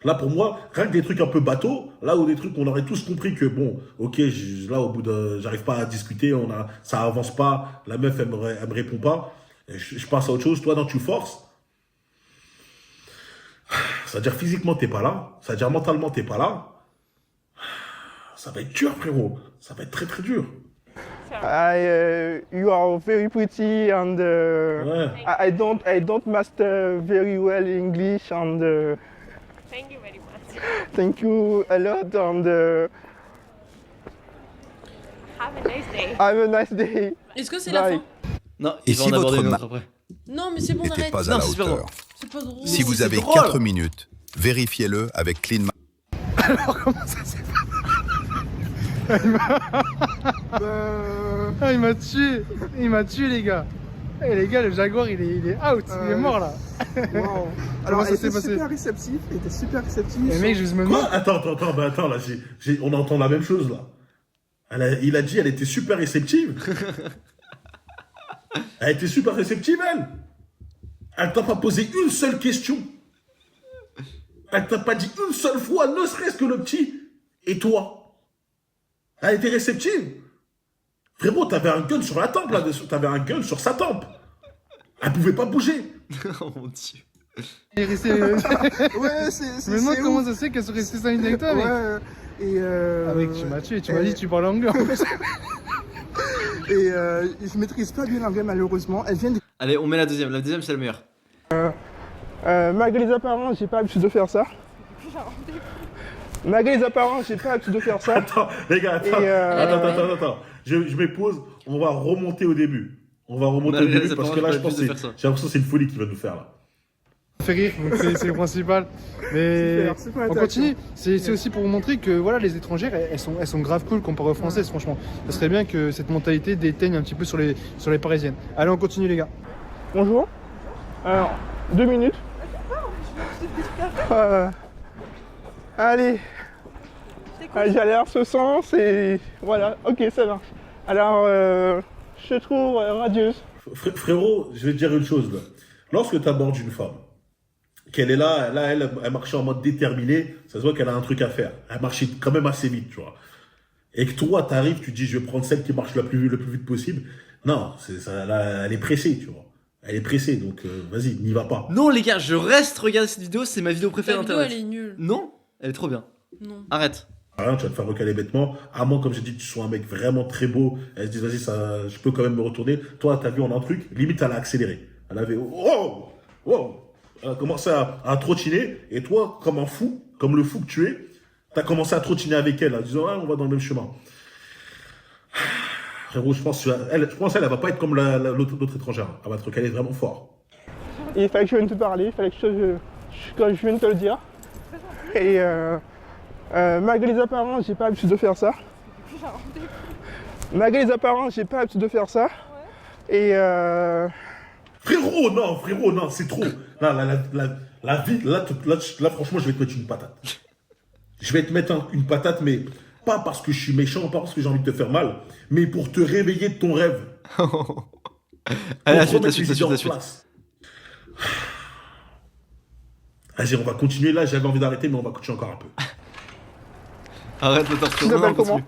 Là, pour moi, rien que des trucs un peu bateaux, là où des trucs on aurait tous compris que bon, ok, là au bout de, j'arrive pas à discuter, ça avance pas, la meuf elle me répond pas, je passe à autre chose. Toi, non, tu forces. C'est-à-dire physiquement t'es pas là, c'est-à-dire mentalement t'es pas là. Ça va être dur, frérot. Ça va être très très dur. You are very pretty and I don't master very well English and Thank you very much. thank you a lot and Have a nice day. have a nice day. Est-ce que c'est la fin? Non, Et il va si en aborder votre une ma- autre après. Non, mais c'est bon, n'était arrête. pas à Non, la c'est super hauteur. drôle. C'est pas drôle. Si vous avez drôle. 4 minutes, vérifiez-le avec Clean Ma- Alors comment ça s'est Ah, il m'a tué. Il m'a tué, les gars. Eh, les gars, le Jaguar, il est out. Il est mort, là. Wow. Alors, ça il s'est était passé. super réceptif, il était super réceptif. Et mec, je me Quoi? demande. Attends, là, on entend la même chose, là. Il a dit, elle était super réceptive. Elle était super réceptive, elle. Elle t'a pas posé une seule question. Elle t'a pas dit une seule fois, ne serait-ce que le petit. Et toi? Elle était réceptive. Frérot, t'avais un gun sur la tempe, là. T'avais un gun sur sa tempe. Elle pouvait pas bouger. Oh mon dieu. Il est resté. Ouais, Je me demande comment ça se fait qu'elle soit restée 5 minutes avec toi, mec. Ouais, et Ah, mec, tu m'as tué. Tu m'as dit que tu parlais anglais en plus. Et je maîtrise pas bien l'anglais malheureusement. Elle vient de... Allez, on met la deuxième. La deuxième, c'est la meilleure. Malgré les apparences, j'ai pas l'habitude de faire ça. Malgré les apparences, j'ai pas l'habitude de faire ça. Attends, les gars, attends. Je mets pause, on va remonter au début. On va remonter au début parce que là, je pense que j'ai l'impression que c'est une folie qu'il va nous faire là. Fait rire, donc c'est le principal. Mais super on continue. C'est aussi pour vous montrer que voilà, les étrangères, elles sont grave cool comparées aux françaises, franchement. Ça serait bien que cette mentalité déteigne un petit peu sur les parisiennes. Allez, on continue, les gars. Bonjour. Alors, 2 minutes. Allez. J'allais en ce sens et voilà. Ok, ça marche. Alors, je te trouve radieuse. Frérot, je vais te dire une chose là. Lorsque tu abordes une femme, qu'elle est là, elle marchait en mode déterminé, ça se voit qu'elle a un truc à faire. Elle marchait quand même assez vite, tu vois. Et que toi, t'arrives, tu dis, je vais prendre celle qui marche le plus vite possible. Non, elle est pressée, tu vois. Elle est pressée, donc vas-y, n'y va pas. Non, les gars, je reste regarder cette vidéo, c'est ma vidéo préférée Ta vidéo, d'internet. elle est nulle. Non, elle est trop bien. Non. Arrête. Rien, tu vas te faire recaler bêtement. À moins, comme j'ai dit, tu sois un mec vraiment très beau. Elle se dit, vas-y, ça, je peux quand même me retourner. Toi, t'as vu, on a un truc. Limite, elle a accéléré. Elle avait, oh! Elle a commencé à trottiner. Et toi, comme un fou, comme le fou que tu es, t'as commencé à trottiner avec elle, en disant, ah, on va dans le même chemin. Frérot, je pense qu'elle va pas être comme l'autre étrangère. Elle va te recaler vraiment fort. Il fallait que je vienne te parler, il fallait que je vienne te le dire. Et malgré les apparences, j'ai pas l'habitude de faire ça. Malgré les apparences, j'ai pas l'habitude de faire ça. Et Frérot, non, c'est trop. La vie, là, franchement, je vais te mettre une patate. Je vais te mettre une patate, mais pas parce que je suis méchant, pas parce que j'ai envie de te faire mal, mais pour te réveiller de ton rêve. Allez, la suite. Vas-y, on va continuer. Là, j'avais envie d'arrêter, mais on va continuer encore un peu. Arrête le torse. tu t'appelles comment?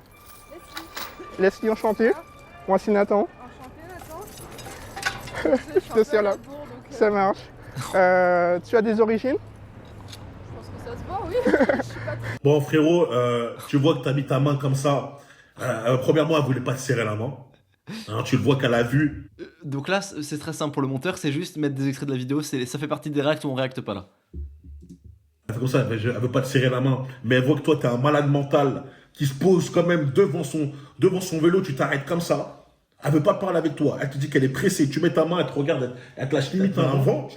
Leslie, enchanté. Moi, c'est Nathan. Je te sers là. Ça marche. Tu as des origines? Ça se voit, oui. Bon, frérot, tu vois que tu as mis ta main comme ça. Premièrement, elle voulait pas te serrer la main. Hein, tu le vois qu'elle a vu. Donc là, c'est très simple pour le monteur, c'est juste mettre des extraits de la vidéo. Ça fait partie des réacts où on réacte pas là. Elle fait comme ça, elle veut pas te serrer la main. Mais elle voit que toi, tu es un malade mental qui se pose quand même devant son vélo. Tu t'arrêtes comme ça. Elle veut pas parler avec toi. Elle te dit qu'elle est pressée. Tu mets ta main, elle te regarde, elle te lâche limite en avant.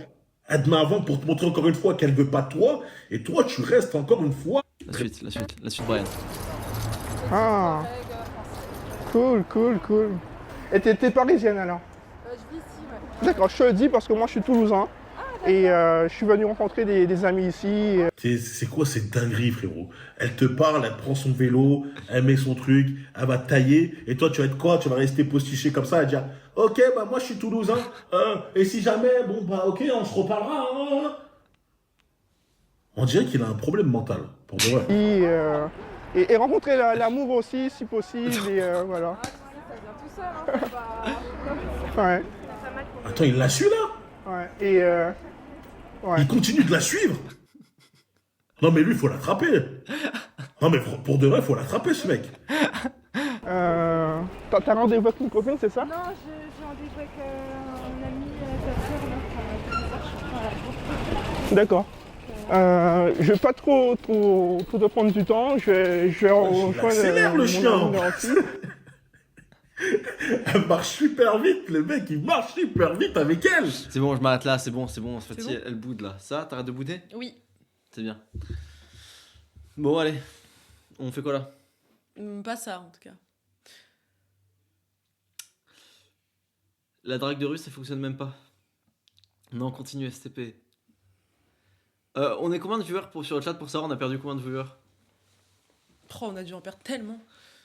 Elle te met avant pour te montrer encore une fois qu'elle veut pas toi. Et toi, tu restes encore une fois. La suite, Brian. Ah. Cool. Et t'es parisienne alors? Je vis ici, ouais. D'accord, je te le dis parce que moi je suis toulousain. Et je suis venu rencontrer des amis ici. C'est quoi cette dinguerie, frérot? Elle te parle, elle prend son vélo, elle met son truc, elle va tailler. Et toi, tu vas être quoi? Tu vas rester postiché comme ça, elle va dire ok, bah moi je suis toulousain. Et si jamais, bon bah ok, on se reparlera. Hein. On dirait qu'il a un problème mental, pour de vrai. Et rencontrer l'amour aussi, si possible. Et voilà. Ça vient tout seul, hein. Ouais. Attends, il l'a su là? Ouais. Et il continue de la suivre. Non mais lui, il faut l'attraper. Non, mais pour de vrai, faut l'attraper, ce mec. T'as rendez-vous avec une copine, c'est ça? Non, j'ai rendez-vous avec un ami, ta sœur, D'accord. Je vais pas trop te prendre du temps. Je vais rejoindre accélère, le chien. ami Nancy. Elle marche super vite, le mec, il marche super vite avec elle. C'est bon, je m'arrête là, c'est bon. En fait, C'est si bon elle boude là. Ça, t'arrêtes de bouder? Oui. C'est bien. Bon, allez. On fait quoi là? Pas ça, en tout cas. La drague de rue, ça fonctionne même pas. Non, continue, STP. On est combien de viewers sur le chat pour savoir on a perdu combien de viewers? Oh, on a dû en perdre tellement.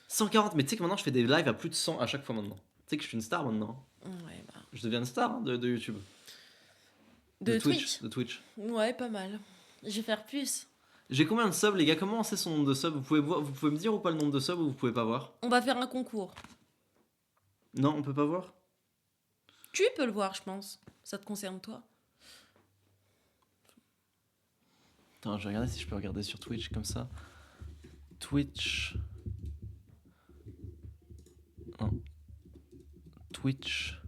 140, mais tu sais que maintenant je fais des lives à plus de 100 à chaque fois maintenant. Tu sais que je suis une star maintenant. Ouais, bah. Je deviens une star hein, de YouTube. De Twitch. De Twitch. Ouais, pas mal. Je vais faire plus. J'ai combien de subs, les gars? Comment on sait son nombre de subs? Vous pouvez me dire ou pas le nombre de subs ou vous pouvez pas voir? On va faire un concours. Non, on peut pas voir? Tu peux le voir, je pense. Ça te concerne, toi. Attends, je vais regarder si je peux regarder sur Twitch comme ça. Twitch. Non. Twitch.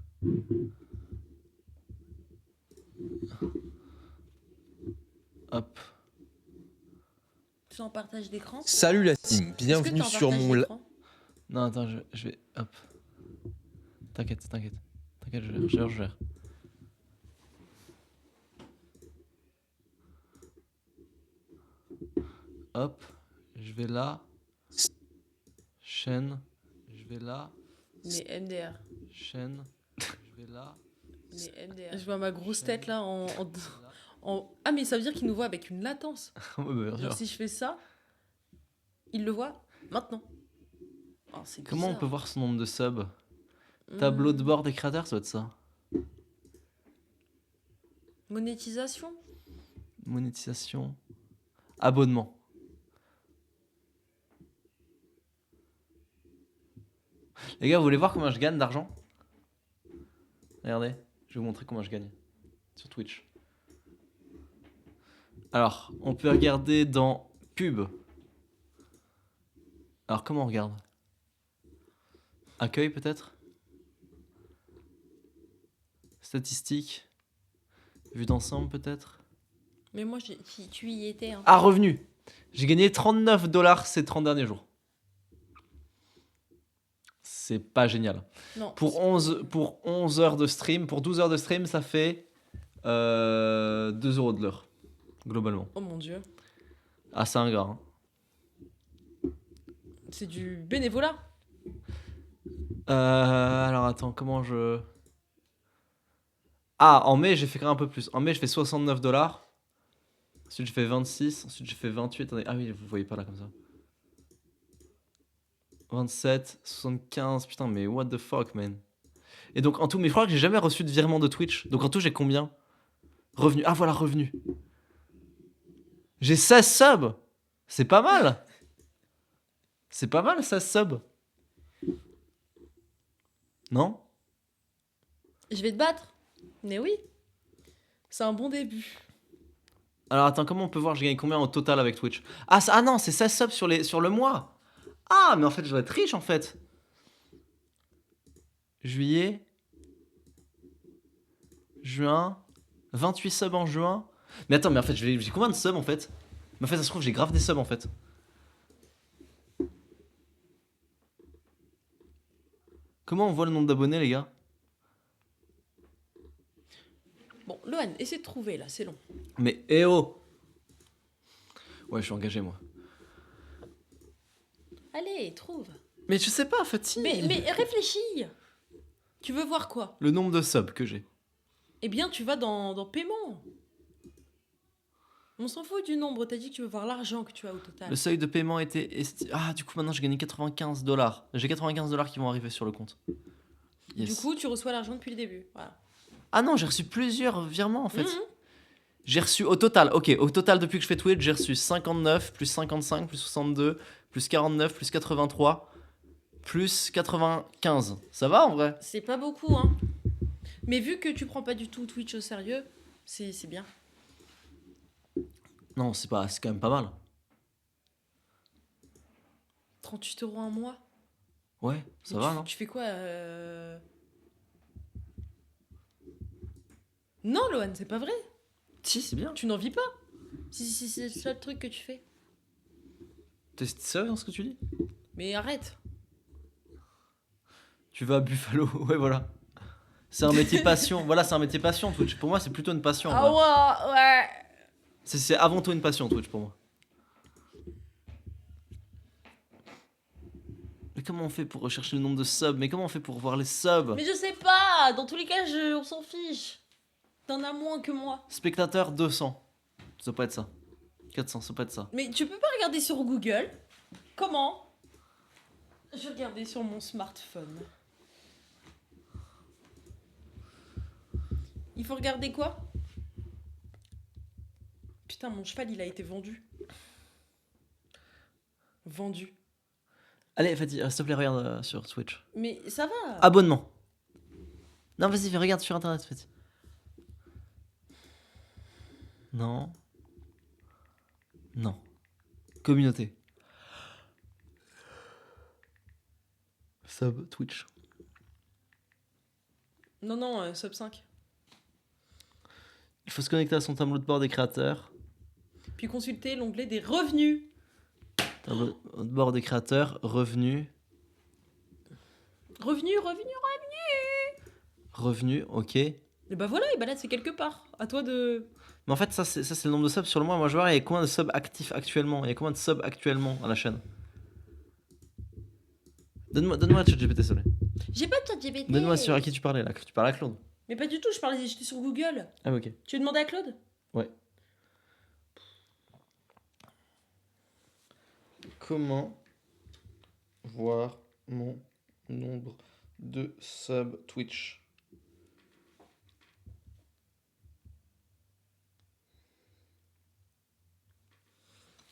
Hop. Tu en partage d'écran? Salut la team, bienvenue sur mon... Non, attends, je vais... Hop. T'inquiète, je gère. Hop, je vais là. Chaîne. Je vais là. Mais MDR. Chaîne. Je vais là. Mais MDR. Je vois ma grosse tête là en... Ah, mais ça veut dire qu'il nous voit avec une latence. Ouais, bah, bien sûr. Donc si je fais ça, il le voit maintenant. Oh, c'est Comment on bizarre. peut voir son nombre de subs? Tableau de bord des créateurs, ça doit être ça. Monétisation? Monétisation. Abonnement. Les gars, vous voulez voir comment je gagne d'argent? Regardez, je vais vous montrer comment je gagne sur Twitch. Alors, on peut regarder dans pub. Alors, comment on regarde? Accueil peut-être? Statistiques. Vue d'ensemble peut-être? Mais moi, tu y étais. Hein. Ah, revenu. J'ai gagné 39 $ ces 30 derniers jours. C'est pas génial. Non. Pour 11 heures de stream, pour 12 heures de stream, ça fait 2 € de l'heure, globalement. Oh mon dieu. Ah, c'est ingrat. Hein. C'est du bénévolat. Alors attends, comment je... Ah, en mai, j'ai fait quand même un peu plus. En mai, je fais 69 $. Ensuite, j'ai fait 26. Ensuite, j'ai fait 28. Attendez. Ah oui, vous voyez pas là comme ça. 27, 75. Putain, mais what the fuck, man. Et donc, en tout, mais je crois que j'ai jamais reçu de virement de Twitch. Donc, en tout, j'ai combien? Revenu. Ah, voilà, revenu. J'ai 16 subs. C'est pas mal. C'est pas mal, 16 subs. Non? Je vais te battre. Mais oui. C'est un bon début. Alors attends, comment on peut voir je gagne combien au total avec Twitch? Ah non, c'est 16 subs sur le mois. Ah, mais en fait, je dois être riche en fait. Juillet. Juin. 28 subs en juin. Mais attends, mais en fait, j'ai combien de subs en fait? Mais en fait, ça se trouve, j'ai grave des subs en fait. Comment on voit le nombre d'abonnés, les gars? Bon, Lohan, essaie de trouver là, c'est long. Mais eh oh! Ouais, je suis engagé moi. Allez, trouve. Mais je sais pas, fatigue. Mais réfléchis. Tu veux voir quoi? Le nombre de subs que j'ai. Eh bien, tu vas dans paiement. On s'en fout du nombre, t'as dit que tu veux voir l'argent que tu as au total. Le seuil de paiement était... Ah, du coup, maintenant, j'ai gagné 95 $. J'ai 95 $ qui vont arriver sur le compte. Yes. Du coup, tu reçois l'argent depuis le début. Voilà. Ah non, j'ai reçu plusieurs virements, en fait. Mhm. J'ai reçu au total, ok, au total, depuis que je fais Twitch, j'ai reçu 59, plus 55, plus 62, plus 49, plus 83, plus 95. Ça va, en vrai? C'est pas beaucoup, hein. Mais vu que tu prends pas du tout Twitch au sérieux, c'est bien. Non, c'est quand même pas mal. 38 € un mois. Ouais, ça Mais va, tu, non? tu fais quoi Non, Lohan, c'est pas vrai. Si, c'est bien. Tu n'en vis pas. Si c'est le seul truc que tu fais. T'es sérieux dans ce que tu dis? Mais arrête. Tu vas à Buffalo, ouais, voilà. C'est un métier passion. Voilà, c'est un métier passion, Twitch. Pour moi, c'est plutôt une passion. Ah voilà. ouais. C'est avant tout une passion, Twitch, pour moi. Mais comment on fait pour rechercher le nombre de subs? Mais comment on fait pour voir les subs? Mais je sais pas. Dans tous les cas, on s'en fiche. T'en as moins que moi. Spectateurs 200. Ça doit pas être ça. 400, ça doit pas être ça. Mais tu peux pas regarder sur Google. Comment? Je vais regarder sur mon smartphone. Il faut regarder quoi? Putain, mon cheval, il a été vendu. Vendu. Allez, Fatih, s'il te plaît, regarde sur Twitch. Mais ça va. Abonnement. Non, vas-y, regarde sur internet, Fatih. Non. Non. Communauté. Sub Twitch. Non, sub 5. Il faut se connecter à son tableau de bord des créateurs. Puis consulter l'onglet des revenus. Tableau de bord des créateurs, revenus. Revenus. Revenus, ok. Mais Et bah voilà, et bah là c'est quelque part. À toi de. en fait, ça c'est le nombre de subs sur le mois. Moi, je vois, il y a combien de subs actifs actuellement? Il y a combien de subs actuellement à la chaîne? Donne-moi ChatGPT, s'il te plaît. J'ai pas de ChatGPT. Donne-moi sur à qui tu parlais là. Tu parlais à Claude. Mais pas du tout, j'étais sur Google. Ah, ok. Tu veux demander à Claude? Ouais. Comment voir mon nombre de subs Twitch?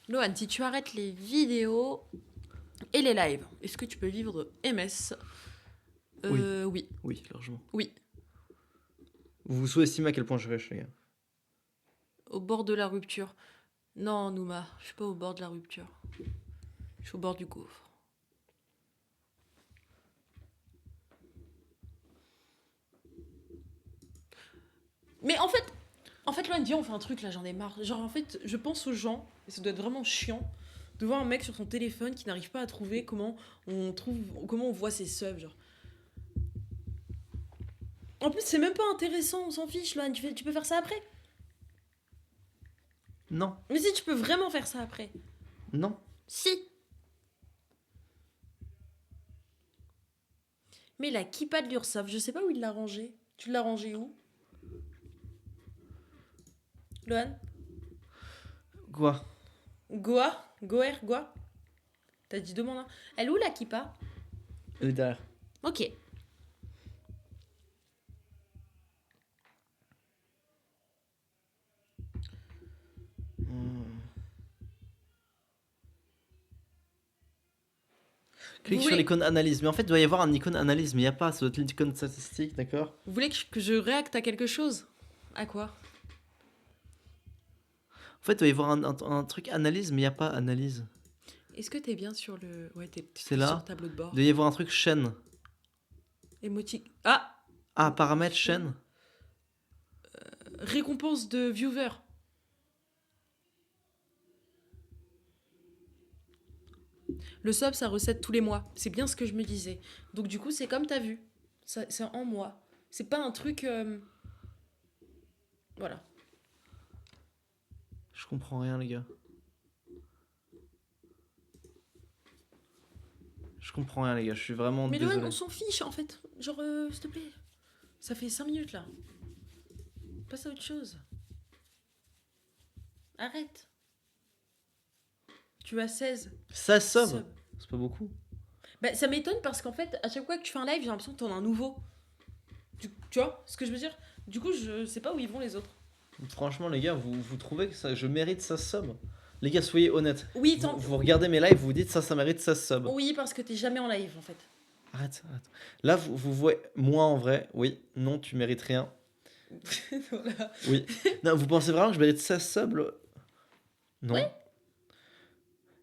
Lohan, si tu arrêtes les vidéos et les lives, est-ce que tu peux vivre de MS? Oui. Oui, largement. Oui. Vous vous sous-estimez à quel point je suis riche, les gars. Au bord de la rupture. Non, Nouma, je suis pas au bord de la rupture. Je suis au bord du gouffre. Mais en fait, Lohan, viens, on fait un truc là, j'en ai marre. Genre, en fait, je pense aux gens, et ça doit être vraiment chiant, de voir un mec sur son téléphone qui n'arrive pas à trouver comment on voit ses subs, genre. En plus, c'est même pas intéressant, on s'en fiche, Lohan. Tu peux faire ça après? Non. Mais si, tu peux vraiment faire ça après. Non. Si. Mais la kippa de l'Ursaf, je sais pas où il l'a rangé. Tu l'as rangé où? Lohan? Quoi? Goer? T'as dit demande un. Elle est où la kippa? Elle est derrière. Ok. Clique Vous sur voulez- l'icône analyse. Mais en fait, il doit y avoir un icône analyse, mais il n'y a pas ce l'icône statistique, d'accord? Vous voulez que je réacte à quelque chose? À quoi? En fait, il doit y avoir un truc analyse, mais il n'y a pas analyse. Est-ce que t'es bien sur le... Ouais, t'es C'est sur là. le tableau de bord. Il doit y avoir un truc chaîne. Émotique. Ah! Ah, paramètres chaîne. Récompense de viewer. Le sub, ça recette tous les mois. C'est bien ce que je me disais. Donc du coup, c'est comme t'as vu. C'est en mois. C'est pas un truc... Voilà. Je comprends rien, les gars. Je comprends rien, les gars. Je suis vraiment Mais désolé. Lohan, on s'en fiche, en fait. Genre, s'il te plaît. Ça fait 5 minutes, là. Passe à autre chose. Arrête. Tu as 16. Ça sub. C'est pas beaucoup. Bah, ça m'étonne parce qu'en fait, à chaque fois que tu fais un live, j'ai l'impression que t'en as un nouveau. Tu vois ce que je veux dire? Du coup, je sais pas où ils vont les autres. Franchement, les gars, vous trouvez que ça, je mérite ça sub? Les gars, soyez honnêtes. Oui, vous regardez mes lives, vous vous dites ça mérite ça sub. Oui, parce que t'es jamais en live en fait. Arrête. Là, vous voyez, moi en vrai, oui, non, tu mérites rien. Voilà. Oui. Non, vous pensez vraiment que je mérite 16 subs? Non. Ouais.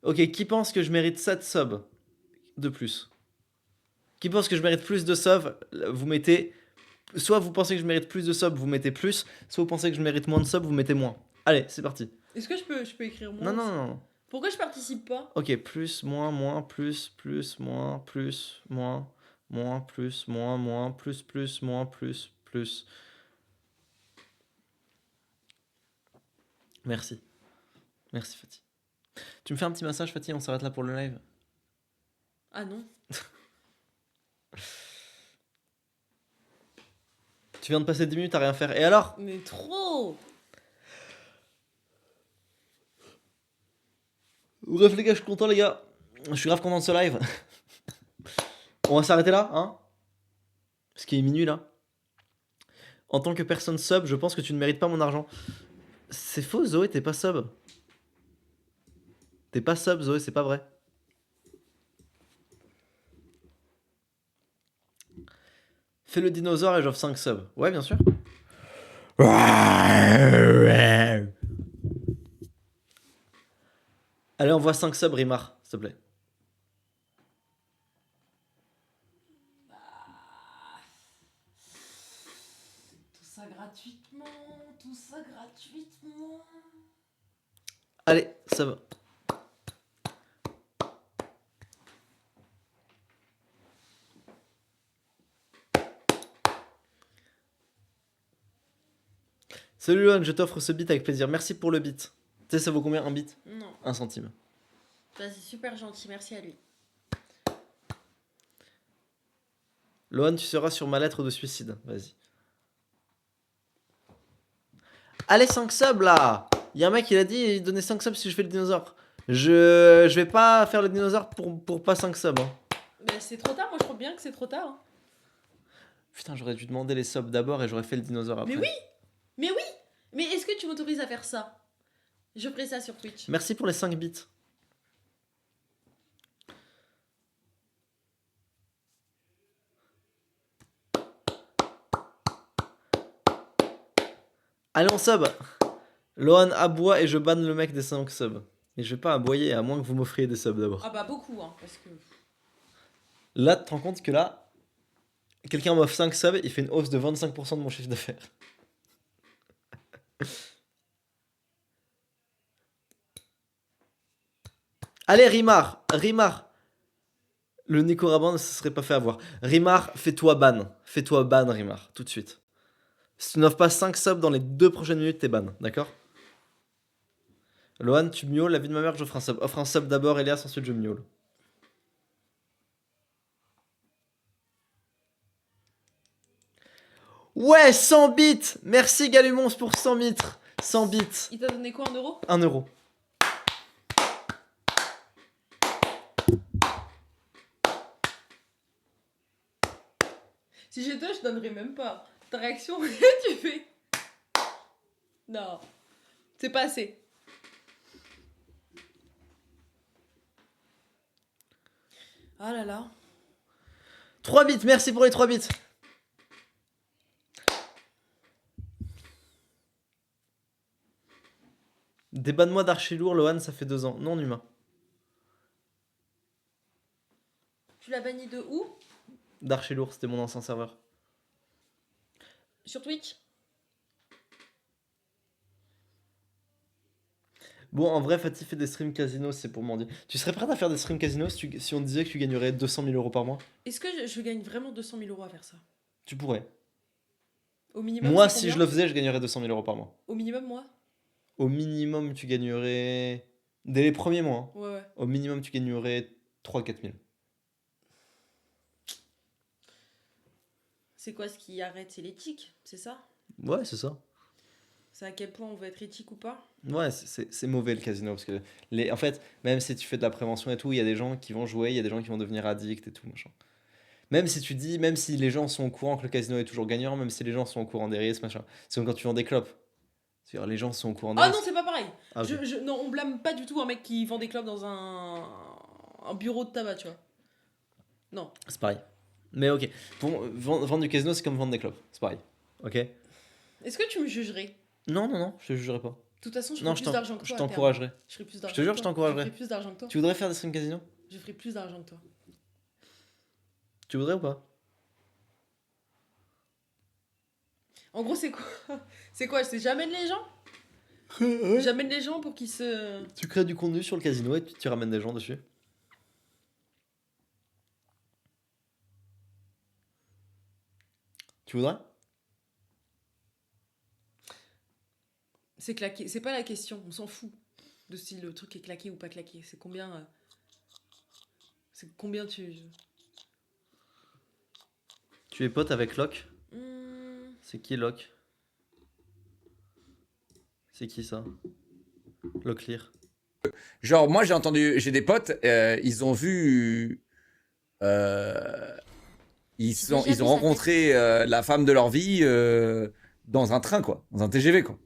Ok, qui pense que je mérite 7 subs? de plus. Qui pense que je mérite plus de subs, vous mettez... Soit vous pensez que je mérite plus de subs, vous mettez plus. Soit vous pensez que je mérite moins de subs, vous mettez moins. Allez, c'est parti. Est-ce que je peux écrire moins Non, aussi? non, non. Pourquoi je participe pas? Ok, plus, moins, plus, moins, plus, moins, plus, moins, plus, moins, plus. Merci. Merci, Fatih. Tu me fais un petit massage, Fatih, on s'arrête là pour le live. Ah non. Tu viens de passer 10 minutes à rien faire. Et alors? Mais trop. Bref les gars, je suis content les gars. Je suis grave content de ce live. On va s'arrêter là, hein? Parce qu'il est minuit là. En tant que personne sub, je pense que tu ne mérites pas mon argent. C'est faux Zoé, t'es pas sub. T'es pas sub Zoé, c'est pas vrai. Fais le dinosaure et j'offre 5 subs. Ouais, bien sûr. Allez, envoie 5 subs, Rimar, s'il te plaît. Tout ça gratuitement, tout ça gratuitement. Allez, sub. Salut Lohan, je t'offre ce beat avec plaisir. Merci pour le beat. Tu sais, ça vaut combien un beat? Non. 1 centime. Ça, c'est super gentil, merci à lui. Lohan, tu seras sur ma lettre de suicide. Vas-y. Allez, 5 subs là. Il y a un mec, il a dit il donnait 5 subs si je fais le dinosaure. Je vais pas faire le dinosaure pour pas 5 subs. Hein. Mais c'est trop tard, moi je trouve bien que c'est trop tard. Hein. Putain, j'aurais dû demander les subs d'abord et j'aurais fait le dinosaure après. Mais oui! Mais oui! Mais est-ce que tu m'autorises à faire ça? Je ferai ça sur Twitch. Merci pour les 5 bits. Allez, on sub. Lohan aboie et je banne le mec des 5 subs. Mais je vais pas aboyer à moins que vous m'offriez des subs d'abord. Ah bah beaucoup, hein, parce que... Là, tu te rends compte que là, quelqu'un m'offre 5 subs, il fait une hausse de 25% de mon chiffre d'affaires. Allez, Rimar. Le Nico Raban ne se serait pas fait avoir. Rimar, fais-toi ban. Fais-toi ban, Rimar, tout de suite. Si tu n'offres pas 5 subs dans les 2 prochaines minutes, t'es ban, d'accord? Lohan, tu miaules, la vie de ma mère, j'offre un sub. Offre un sub d'abord, Elias, ensuite je miaule. Ouais, 100 bits. Merci Galumons pour 100 bits. 100 bits. Il t'a donné quoi, 1 euro? 1 euro. Si j'étais toi, je donnerais même pas. Ta réaction, tu fais... Non. C'est pas assez. Ah là là. 3 bits, merci pour les 3 bits. Débanne-moi d'Archilour, Lohan, ça fait 2 ans. Non, humain. Tu l'as banni de où? D'Archilour, c'était mon ancien serveur. Sur Twitch? Bon, en vrai, Fatih fait des streams casino, c'est pour mendier. Tu serais prête à faire des streams casino si on te disait que tu gagnerais 200 000 euros par mois? Est-ce que je gagne vraiment 200 000 euros à faire ça? Tu pourrais. Au minimum? Moi, c'est si combien? je le faisais, je gagnerais 200 000 euros par mois. Au minimum, moi? Au minimum, tu gagnerais... Dès les premiers mois. Hein. Ouais. Au minimum, tu gagnerais 3-4 000. C'est quoi ce qui arrête? C'est l'éthique, c'est ça? Ouais, c'est ça. C'est à quel point on veut être éthique ou pas? Ouais, c'est mauvais le casino parce que en fait, même si tu fais de la prévention et tout, il y a des gens qui vont jouer, il y a des gens qui vont devenir addicts et tout machin. Même si tu dis, même si les gens sont au courant que le casino est toujours gagnant, même si les gens sont au courant des risques machin, c'est comme quand tu vends des clopes. C'est-à-dire les gens sont au courant des Ah risques. non, c'est pas pareil. Ah, ok. Non, on blâme pas du tout un mec qui vend des clopes dans un bureau de tabac, tu vois. Non. C'est pareil. Mais ok, vendre du casino, c'est comme vendre des clopes. C'est pareil. Ok. Est-ce que tu me jugerais? Non, je te jugerai pas. De toute façon, je Non, ferai plus d'argent que toi. je à terme. t'encouragerai. Je ferai plus Je d'argent te jure, que je toi. t'encouragerai. Je ferai plus d'argent que toi. Tu voudrais faire des streams casino? Je ferai plus d'argent que toi. Tu voudrais ou pas? En gros, c'est quoi? C'est quoi? C'est j'amène les gens? J'amène les gens pour qu'ils se... Tu crées du contenu sur le casino et tu ramènes des gens dessus. Tu voudrais? C'est claqué. C'est pas la question. On s'en fout de si le truc est claqué ou pas claqué. C'est combien... C'est combien tu... Tu es pote avec Locke? Hmm. C'est qui Locke? C'est qui ça? Locklear. Genre, moi, j'ai des potes, ils ont vu. Ils ont rencontré la femme de leur vie dans un train, quoi. Dans un TGV, quoi.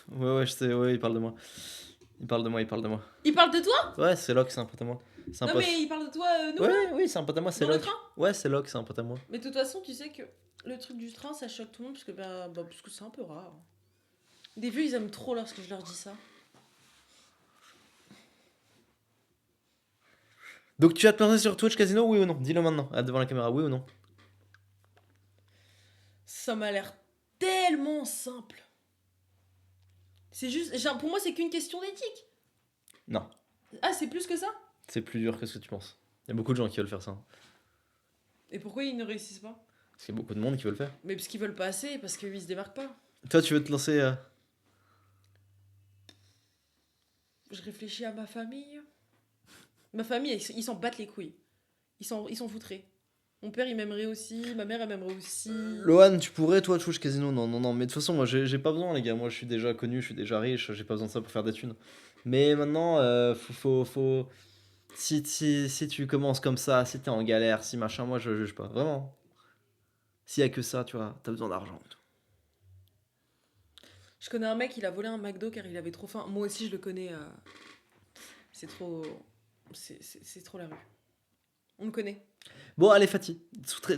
Ouais, je sais, ouais, il parle de moi. Il parle de moi. Il parle de toi? Ouais, c'est Locke, c'est un pote à moi. C'est un Non pote. mais il parle de toi, nous Ouais, là? oui, c'est un pote à moi, c'est Dans le Locke. train? Ouais, c'est Locke, c'est un pote à moi. Mais de toute façon, tu sais que le truc du train, ça choque tout le monde parce que, parce que c'est un peu rare. Des vieux, ils aiment trop lorsque je leur dis ça. Donc tu vas te lancer sur Twitch Casino, oui ou non? Dis-le maintenant, devant la caméra, oui ou non? Ça m'a l'air tellement simple. C'est juste... genre, pour moi, c'est qu'une question d'éthique. Non, Ah, c'est plus que ça? c'est plus dur que ce que tu penses. Il y a beaucoup de gens qui veulent faire ça. Et pourquoi ils ne réussissent pas? Parce qu'il y a beaucoup de monde qui veut le faire. Mais parce qu'ils veulent pas assez, parce qu'ils se démarquent pas. Toi, tu veux te lancer... Je réfléchis à ma famille. Ma famille, ils s'en battent les couilles. Ils s'en foutraient. Mon père, il m'aimerait aussi. Ma mère, elle m'aimerait aussi. Lohan, tu pourrais, toi, Twitch Casino? Non. Mais de toute façon, moi, j'ai pas besoin, les gars. Moi, je suis déjà connu, je suis déjà riche. J'ai pas besoin de ça pour faire des thunes. Mais maintenant, faut... Si tu commences comme ça, si t'es en galère, si machin, moi, je juge pas. Vraiment. S'il y a que ça, tu vois, t'as besoin d'argent. Je connais un mec, il a volé un McDo car il avait trop faim. Moi aussi, je le connais. C'est trop... C'est trop la rue. On le connaît. Bon, allez, Fatih.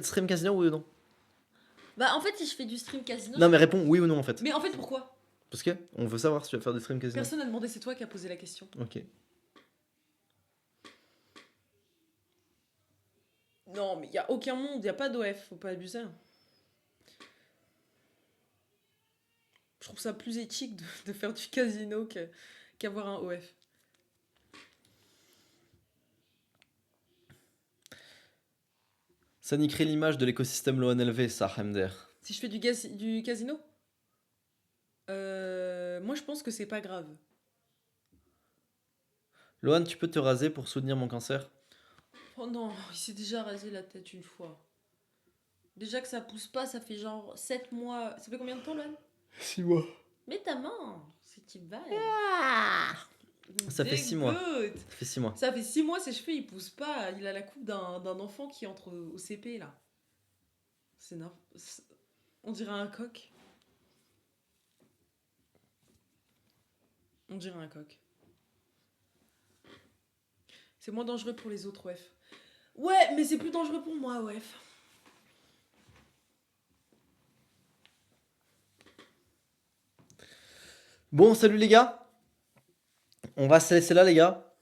Stream Casino, oui ou non? Bah, en fait, si je fais du stream casino... Non, mais réponds oui ou non, en fait. Mais en fait, pourquoi? Parce que on veut savoir si tu vas faire du stream Casino. Personne n'a demandé, c'est toi qui as posé la question. Ok. Non, mais il y a aucun monde, il y a pas d'OF, faut pas abuser. Je trouve ça plus éthique de faire du casino qu'avoir un OF. Ça niquerait l'image de l'écosystème LoanLV, ça, Hamder. Si je fais du casino, moi je pense que c'est pas grave. Lohan, tu peux te raser pour soutenir mon cancer? Oh non, il s'est déjà rasé la tête une fois. Déjà que ça pousse pas, ça fait genre 7 mois. Ça fait combien de temps, Lohan? 6 mois. Mais ta main, c'est type balle. Ça fait 6 mois. Ça fait 6 mois. Ça fait 6 mois, ses cheveux ils poussent pas. Il a la coupe d'un enfant qui entre au CP là. C'est on dirait un coq. On dirait un coq. C'est moins dangereux pour les autres, OF. Ouais, mais c'est plus dangereux pour moi, OF. Bon, salut les gars. On va se laisser là, les gars.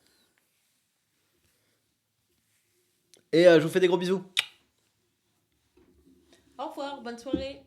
Et je vous fais des gros bisous. Au revoir, bonne soirée.